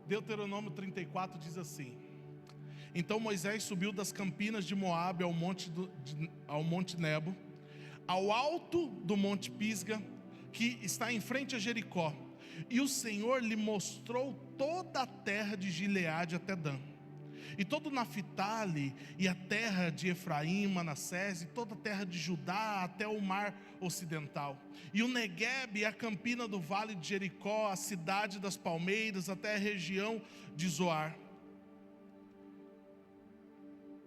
Deuteronômio 34 diz assim: então Moisés subiu das campinas de Moabe ao monte Nebo, ao alto do monte Pisga, que está em frente a Jericó. E o Senhor lhe mostrou toda a terra de Gileade até Dan, e todo Naphtali, e a terra de Efraim, Manassés, e toda a terra de Judá até o mar ocidental, e o Neguebe e a campina do vale de Jericó, a cidade das palmeiras, até a região de Zoar.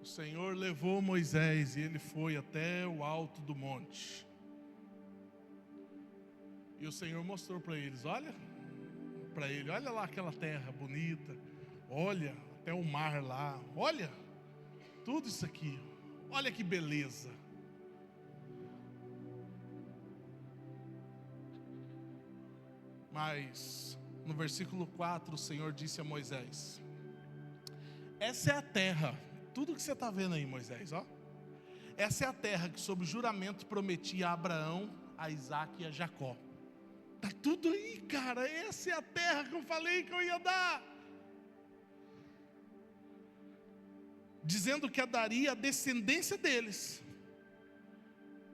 O Senhor levou Moisés e ele foi até o alto do monte. E o Senhor mostrou para eles: olha lá aquela terra bonita, olha até o mar lá, olha tudo isso aqui, olha que beleza. Mas no versículo 4 o Senhor disse a Moisés: essa é a terra. Tudo que você está vendo aí, Moisés, ó. Essa é a terra que sob juramento prometi a Abraão, a Isaque e a Jacó. Está tudo aí, cara. Essa é a terra que eu falei que eu ia dar. dizendo que a daria a descendência deles.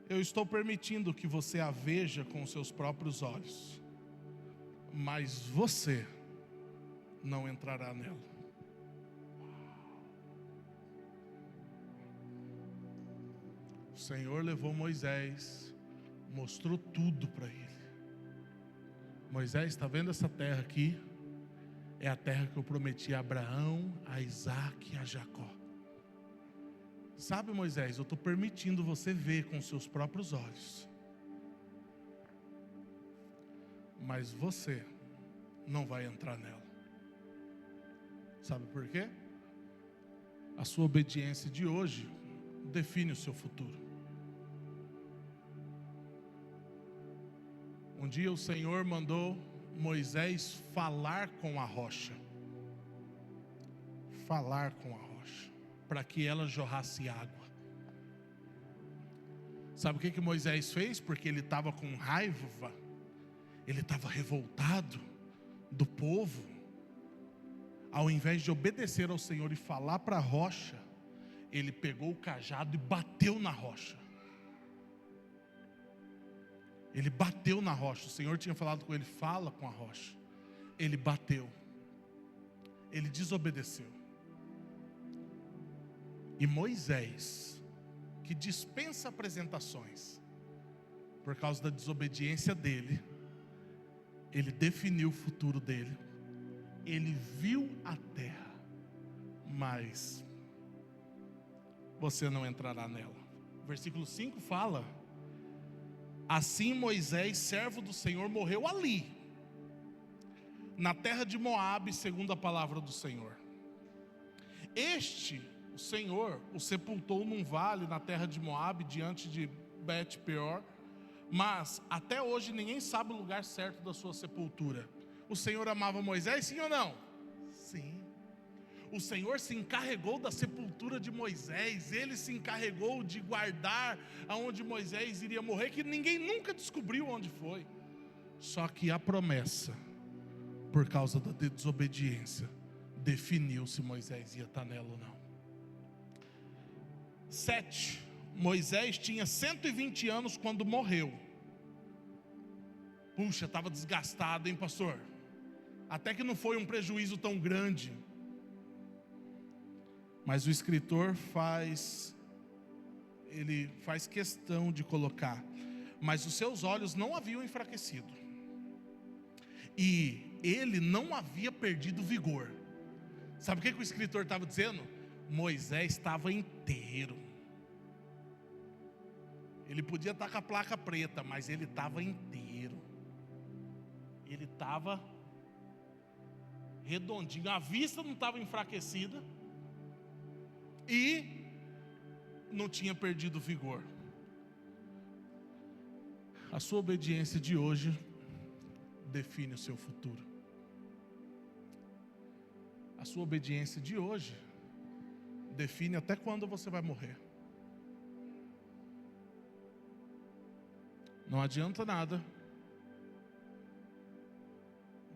Eu estou permitindo que você a veja com os seus próprios olhos, mas você não entrará nela. O Senhor levou Moisés, mostrou tudo para ele. Moisés, está vendo essa terra aqui? É a terra que eu prometi a Abraão, a Isaac e a Jacó. Sabe, Moisés, eu estou permitindo você ver com seus próprios olhos, mas você não vai entrar nela. Sabe por quê? A sua obediência de hoje define o seu futuro. Um dia o Senhor mandou Moisés falar com a rocha. Falar com a rocha, para que ela jorrasse água. Sabe o que Moisés fez? Porque ele estava com raiva, ele estava revoltado do povo. Ao invés de obedecer ao Senhor e falar para a rocha, ele pegou o cajado e bateu na rocha. Ele bateu na rocha. O Senhor tinha falado com ele: fala com a rocha. Ele bateu. Ele desobedeceu. E Moisés, que dispensa apresentações, por causa da desobediência dele, ele definiu o futuro dele. Ele viu a terra, mas você não entrará nela. Versículo 5 fala: assim Moisés, servo do Senhor, morreu ali, na terra de Moabe, segundo a palavra do Senhor. O Senhor, o sepultou num vale na terra de Moabe, diante de Bet-peor, mas até hoje ninguém sabe o lugar certo da sua sepultura. O Senhor amava Moisés, sim ou não? Sim. O Senhor se encarregou da sepultura de Moisés. Ele se encarregou de guardar aonde Moisés iria morrer, que ninguém nunca descobriu onde foi. Só que a promessa, por causa da desobediência, definiu se Moisés ia estar nela ou não. 7. Moisés tinha 120 anos quando morreu. Puxa, estava desgastado, hein, pastor? Até que não foi um prejuízo tão grande. Mas o escritor faz questão de colocar: mas os seus olhos não haviam enfraquecido, e ele não havia perdido vigor. Sabe o que o escritor estava dizendo? Moisés estava inteiro. Ele podia estar com a placa preta, mas ele estava inteiro. Ele estava redondinho, a vista não estava enfraquecida e não tinha perdido vigor. A sua obediência de hoje define o seu futuro. A sua obediência de hoje define até quando você vai morrer. Não adianta nada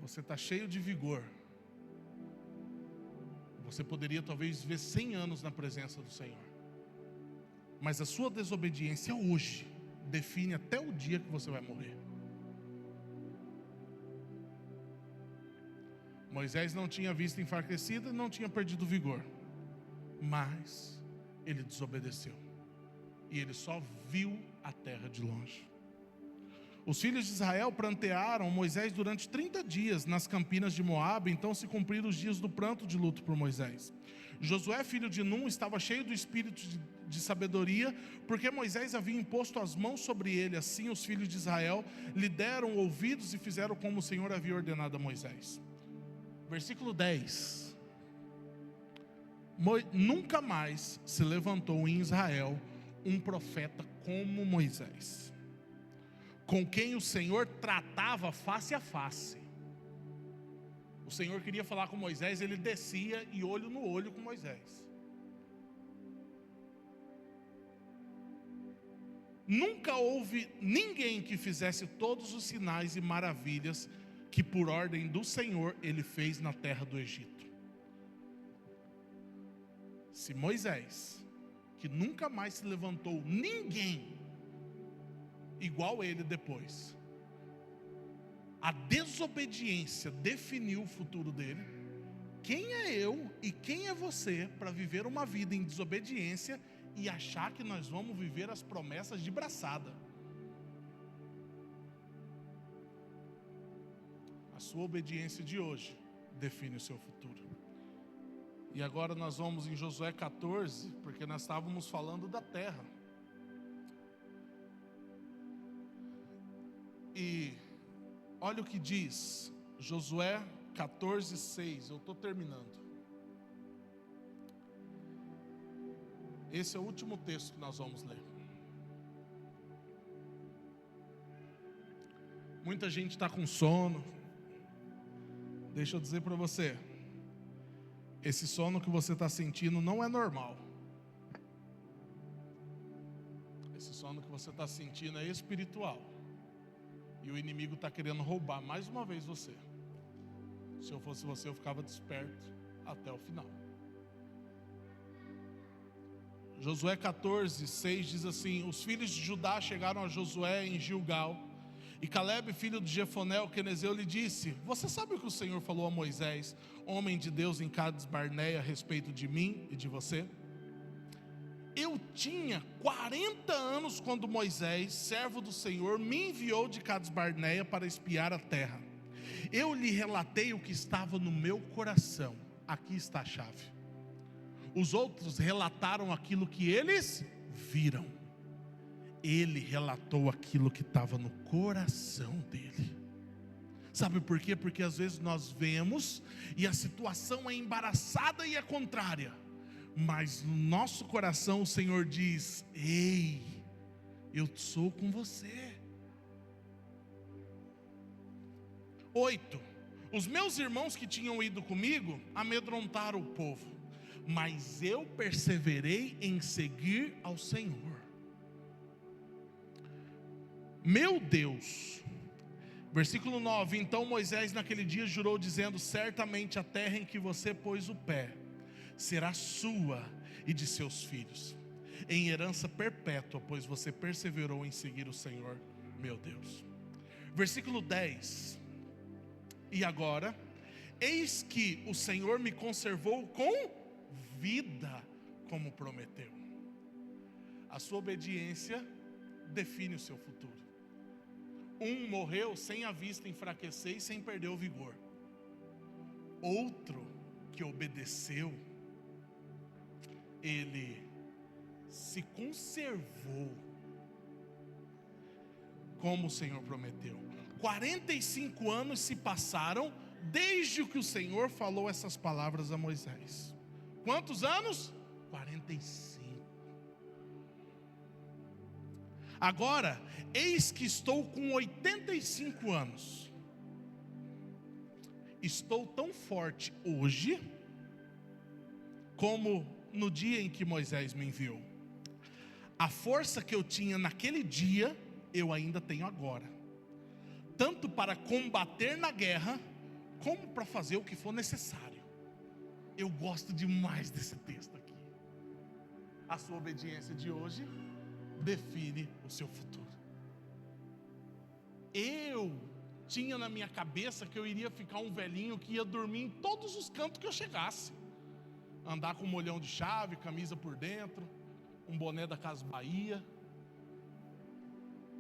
você está cheio de vigor. Você poderia talvez viver 100 anos na presença do Senhor, mas a sua desobediência hoje define até o dia que você vai morrer. Moisés não tinha vista enfraquecida, não tinha perdido vigor, mas ele desobedeceu, e ele só viu a terra de longe. Os filhos de Israel prantearam Moisés durante 30 dias nas campinas de Moabe. Então se cumpriram os dias do pranto de luto por Moisés. Josué, filho de Num, estava cheio do espírito de sabedoria, porque Moisés havia imposto as mãos sobre ele. Assim os filhos de Israel lhe deram ouvidos e fizeram como o Senhor havia ordenado a Moisés. Versículo 10. Nunca mais se levantou em Israel um profeta como Moisés, com quem o Senhor tratava face a face. O Senhor queria falar com Moisés, ele descia e olho no olho com Moisés. Nunca houve ninguém que fizesse todos os sinais e maravilhas que por ordem do Senhor ele fez na terra do Egito. Se Moisés, que nunca mais se levantou ninguém igual ele depois, a desobediência definiu o futuro dele, quem é eu e quem é você para viver uma vida em desobediência e achar que nós vamos viver as promessas de braçada? A sua obediência de hoje define o seu futuro. E agora nós vamos em Josué 14, porque nós estávamos falando da terra. E olha o que diz Josué 14, 6. Eu estou terminando. Esse é o último texto que nós vamos ler. Muita gente está com sono. Deixa eu dizer para você, esse sono que você está sentindo não é normal. Esse sono que você está sentindo é espiritual. E o inimigo está querendo roubar mais uma vez você. Se eu fosse você, eu ficava desperto até o final. Josué 14, 6 diz assim: os filhos de Judá chegaram a Josué em Gilgal, e Calebe, filho de Jefoné, o quenezeu, lhe disse: você sabe o que o Senhor falou a Moisés, homem de Deus, em Cades Barneia, a respeito de mim e de você? Eu tinha 40 anos quando Moisés, servo do Senhor, me enviou de Cades Barneia para espiar a terra. Eu lhe relatei o que estava no meu coração. Aqui está a chave. Os outros relataram aquilo que eles viram. Ele relatou aquilo que estava no coração dele. Sabe por quê? Porque às vezes nós vemos e a situação é embaraçada e é contrária, mas no nosso coração o Senhor diz: ei, eu sou com você. 8. Os meus irmãos que tinham ido comigo amedrontaram o povo, mas eu perseverei em seguir ao Senhor meu Deus. Versículo 9: então Moisés naquele dia jurou, dizendo: certamente a terra em que você pôs o pé será sua e de seus filhos, em herança perpétua, pois você perseverou em seguir o Senhor meu Deus. Versículo 10: e agora, eis que o Senhor me conservou com vida, como prometeu. A sua obediência define o seu futuro. Um morreu sem a vista enfraquecer e sem perder o vigor. Outro que obedeceu, ele se conservou como o Senhor prometeu. 45 anos se passaram desde que o Senhor falou essas palavras a Moisés. Quantos anos? 45. Agora, eis que estou com 85 anos. Estou tão forte hoje como no dia em que Moisés me enviou. A força que eu tinha naquele dia, eu ainda tenho agora, tanto para combater na guerra, como para fazer o que for necessário. Eu gosto demais desse texto aqui. A sua obediência de hoje define o seu futuro. Eu tinha na minha cabeça que eu iria ficar um velhinho que ia dormir em todos os cantos que eu chegasse, andar com um molhão de chave, camisa por dentro, um boné da Casa Bahia,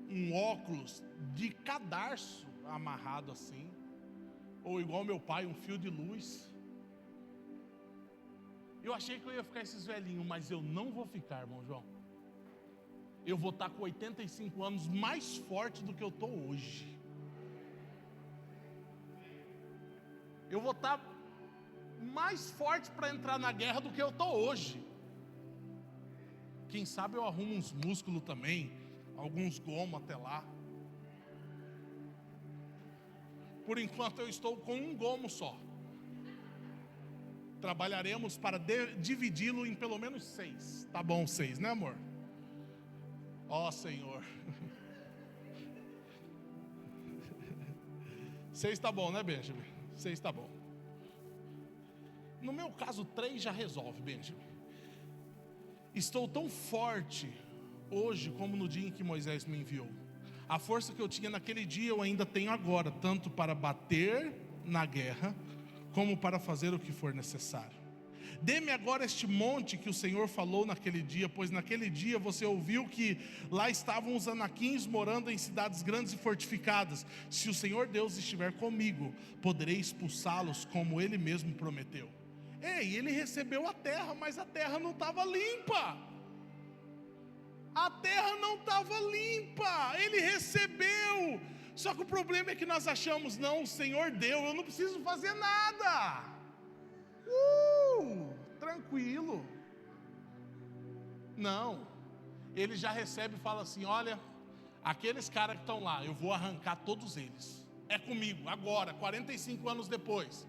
um óculos de cadarço amarrado assim, ou igual meu pai, um fio de luz. Eu achei que eu ia ficar esses velhinhos, mas eu não vou ficar, irmão João. Eu vou estar com 85 anos mais forte do que eu estou hoje. Eu vou estar mais forte para entrar na guerra do que eu estou hoje. Quem sabe eu arrumo uns músculos também, alguns gomos até lá. Por enquanto eu estou com um gomo só. Trabalharemos para dividi-lo em pelo menos 6. Tá bom, 6, né, amor? Ó Senhor. 6 tá bom, né, Benjamin? 6 tá bom. No meu caso, 3 já resolve, Benjamin. Estou tão forte hoje como no dia em que Moisés me enviou. A força que eu tinha naquele dia eu ainda tenho agora, tanto para bater na guerra, como para fazer o que for necessário. Dê-me agora este monte que o Senhor falou naquele dia, pois naquele dia você ouviu que lá estavam os anaquins morando em cidades grandes e fortificadas. Se o Senhor Deus estiver comigo, poderei expulsá-los como Ele mesmo prometeu. Ei, ele recebeu a terra, mas a terra não estava limpa. A terra não estava limpa, ele recebeu. Só que o problema é que nós achamos, não, o Senhor deu, eu não preciso fazer nada. Tranquilo. Não, ele já recebe e fala assim: olha, aqueles caras que estão lá, eu vou arrancar todos eles. É comigo, agora, 45 anos depois.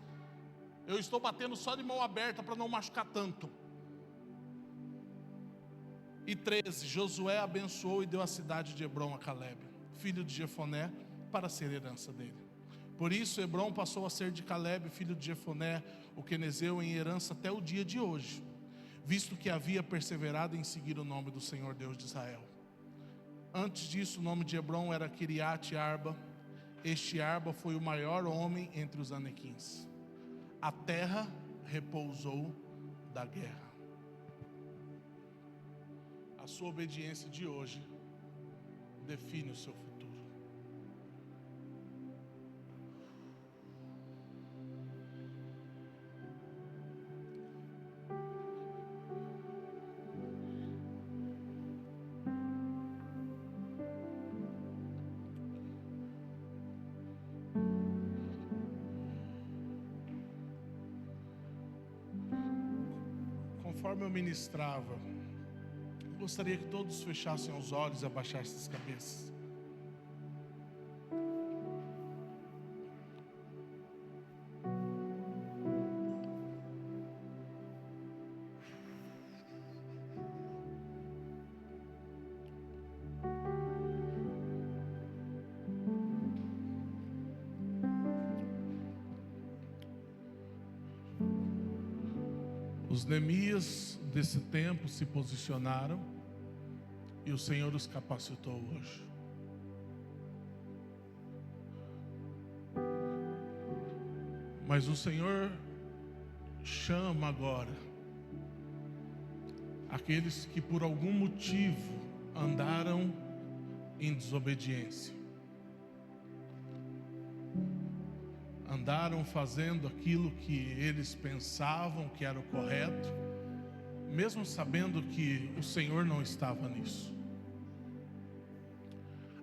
Eu estou batendo só de mão aberta para não machucar tanto. E 13, Josué abençoou e deu a cidade de Hebrom a Caleb, filho de Jefoné, para ser herança dele. Por isso Hebrom passou a ser de Caleb, filho de Jefoné, o quenezeu, em herança até o dia de hoje, visto que havia perseverado em seguir o nome do Senhor Deus de Israel. Antes disso o nome de Hebrom era Kiriat Arba. Este Arba foi o maior homem entre os anequins. A terra repousou da guerra. A sua obediência de hoje define o seu futuro. Conforme eu ministrava, gostaria que todos fechassem os olhos e abaixassem as cabeças. Os Neemias desse tempo se posicionaram e o Senhor os capacitou hoje. Mas o Senhor chama agora aqueles que por algum motivo andaram em desobediência, andaram fazendo aquilo que eles pensavam que era o correto, mesmo sabendo que o Senhor não estava nisso.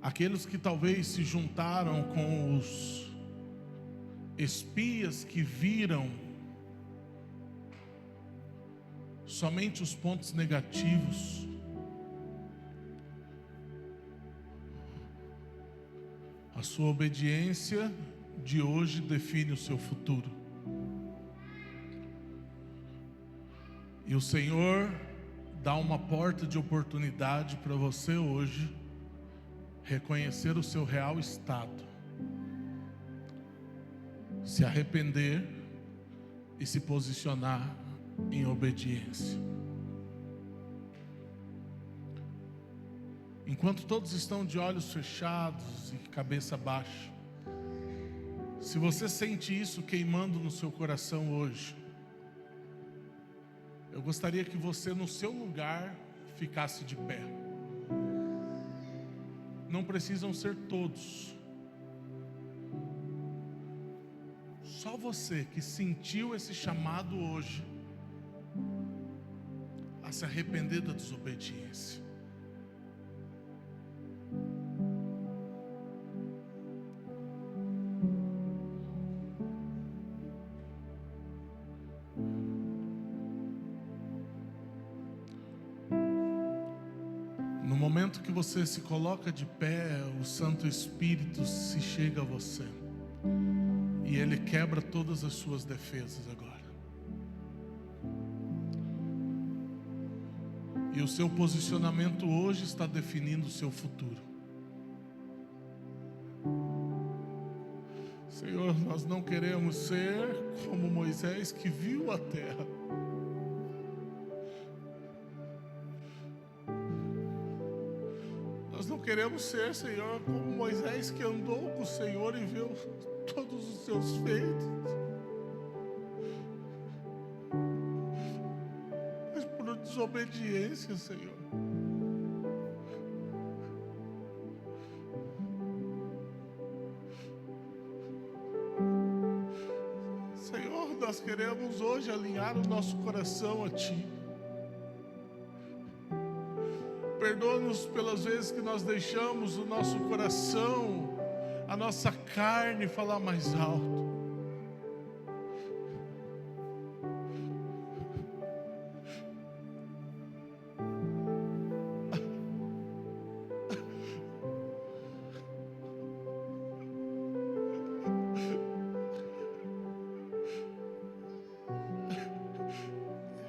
Aqueles que talvez se juntaram com os espias que viram somente os pontos negativos. A sua obediência de hoje define o seu futuro. E o Senhor dá uma porta de oportunidade para você hoje reconhecer o seu real estado, se arrepender e se posicionar em obediência. Enquanto todos estão de olhos fechados e cabeça baixa, se você sente isso queimando no seu coração hoje, eu gostaria que você no seu lugar ficasse de pé. Não precisam ser todos. Só você que sentiu esse chamado hoje a se arrepender da desobediência. No momento que você se coloca de pé, o Santo Espírito se chega a você e Ele quebra todas as suas defesas agora. E o seu posicionamento hoje está definindo o seu futuro. Senhor, nós não queremos ser como Moisés que viu a terra. Nós não queremos ser, Senhor, como Moisés, que andou com o Senhor e viu todos os seus feitos, mas por desobediência, Senhor. Senhor, nós queremos hoje alinhar o nosso coração a Ti. Perdoa-nos pelas vezes que nós deixamos o nosso coração, a nossa carne falar mais alto.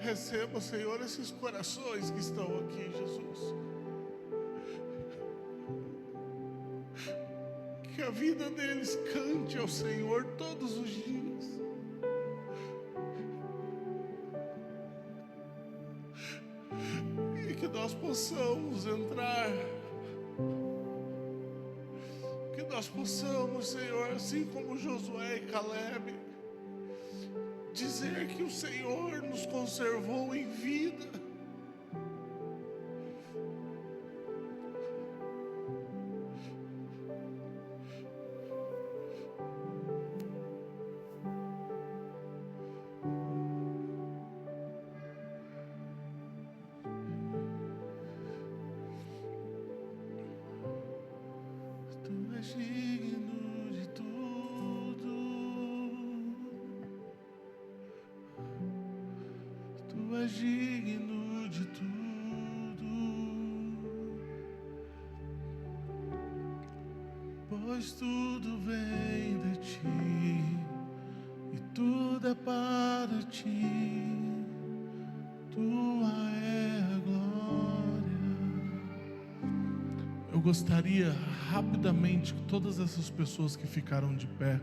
Receba, Senhor, esses corações que estão aqui, Jesus. Que a vida deles cante ao Senhor todos os dias. E que nós possamos entrar. Que nós possamos, Senhor, assim como Josué e Caleb, dizer que o Senhor nos conservou em vida. Tu és digno de tudo. Tu és digno de tudo, pois tudo vem de Ti e tudo é para Ti. Tua é a glória. Eu gostaria rapidamente que todas essas pessoas que ficaram de pé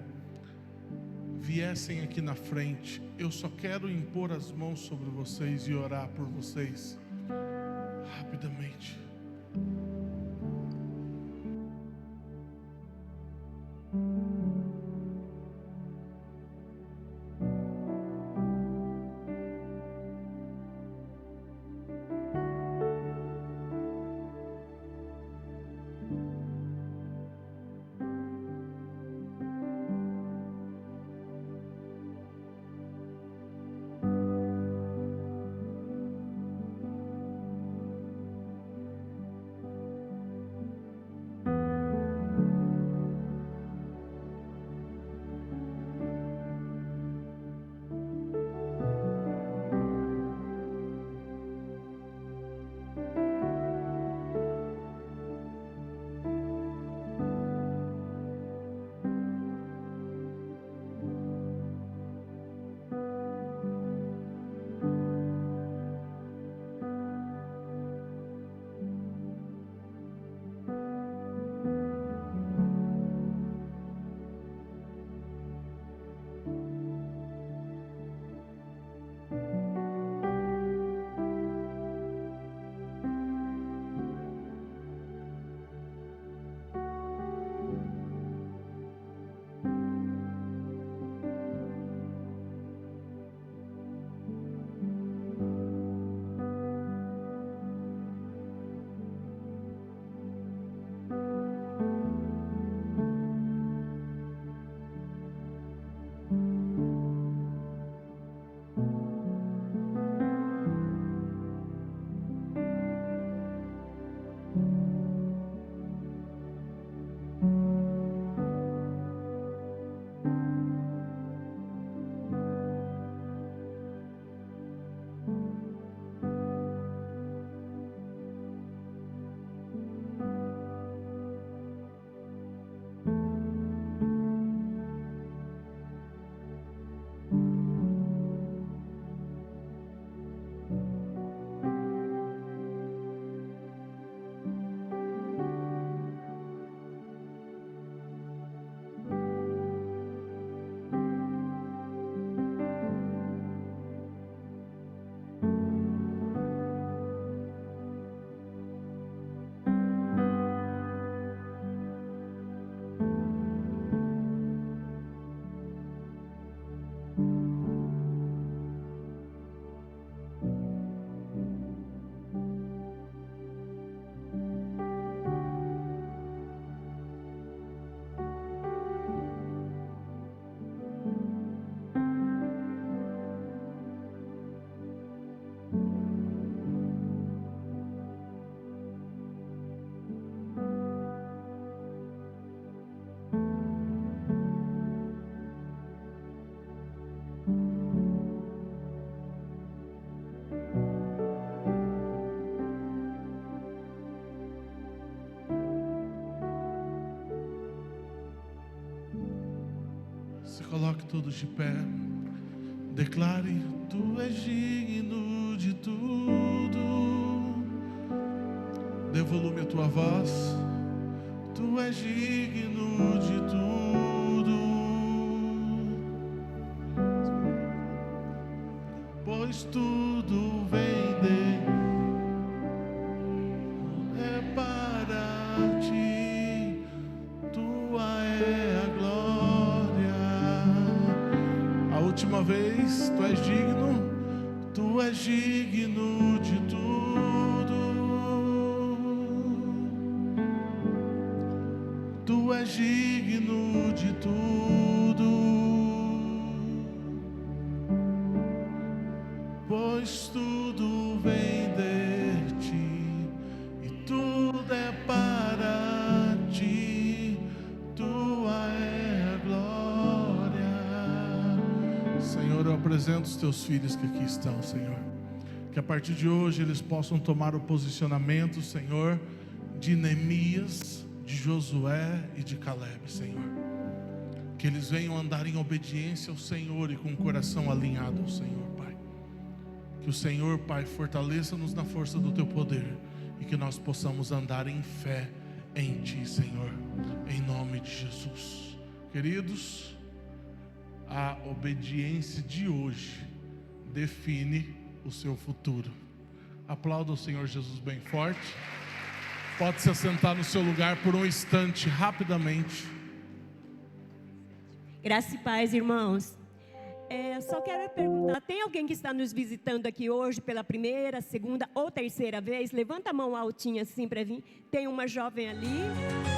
viessem aqui na frente. Eu só quero impor as mãos sobre vocês e orar por vocês rapidamente. coloque todos de pé. Declare: tu és digno de tudo. Dê volume à tua voz. Tu és digno de tudo. Pois tudo vem de é para ti. Tua é a glória. A última vez, tu és digno. Tu és digno de tudo. Tu és digno de tudo. Pois tudo vem de ti e tudo é para ti. Tua é a glória. Senhor, eu apresento os teus filhos que aqui estão, Senhor. Que a partir de hoje eles possam tomar o posicionamento, Senhor, de Neemias, de Josué e de Caleb, Senhor. Que eles venham andar em obediência ao Senhor e com o coração alinhado ao Senhor, Pai. Que o Senhor, Pai, fortaleça-nos na força do Teu poder e que nós possamos andar em fé em Ti, Senhor, em nome de Jesus. Queridos, a obediência de hoje define o seu futuro. Aplauda o Senhor Jesus bem forte. Pode se assentar no seu lugar por um instante, rapidamente. Graça e paz, irmãos. Só quero perguntar, tem alguém que está nos visitando aqui hoje pela primeira, segunda ou terceira vez? Levanta a mão altinha assim para vir. Tem uma jovem ali.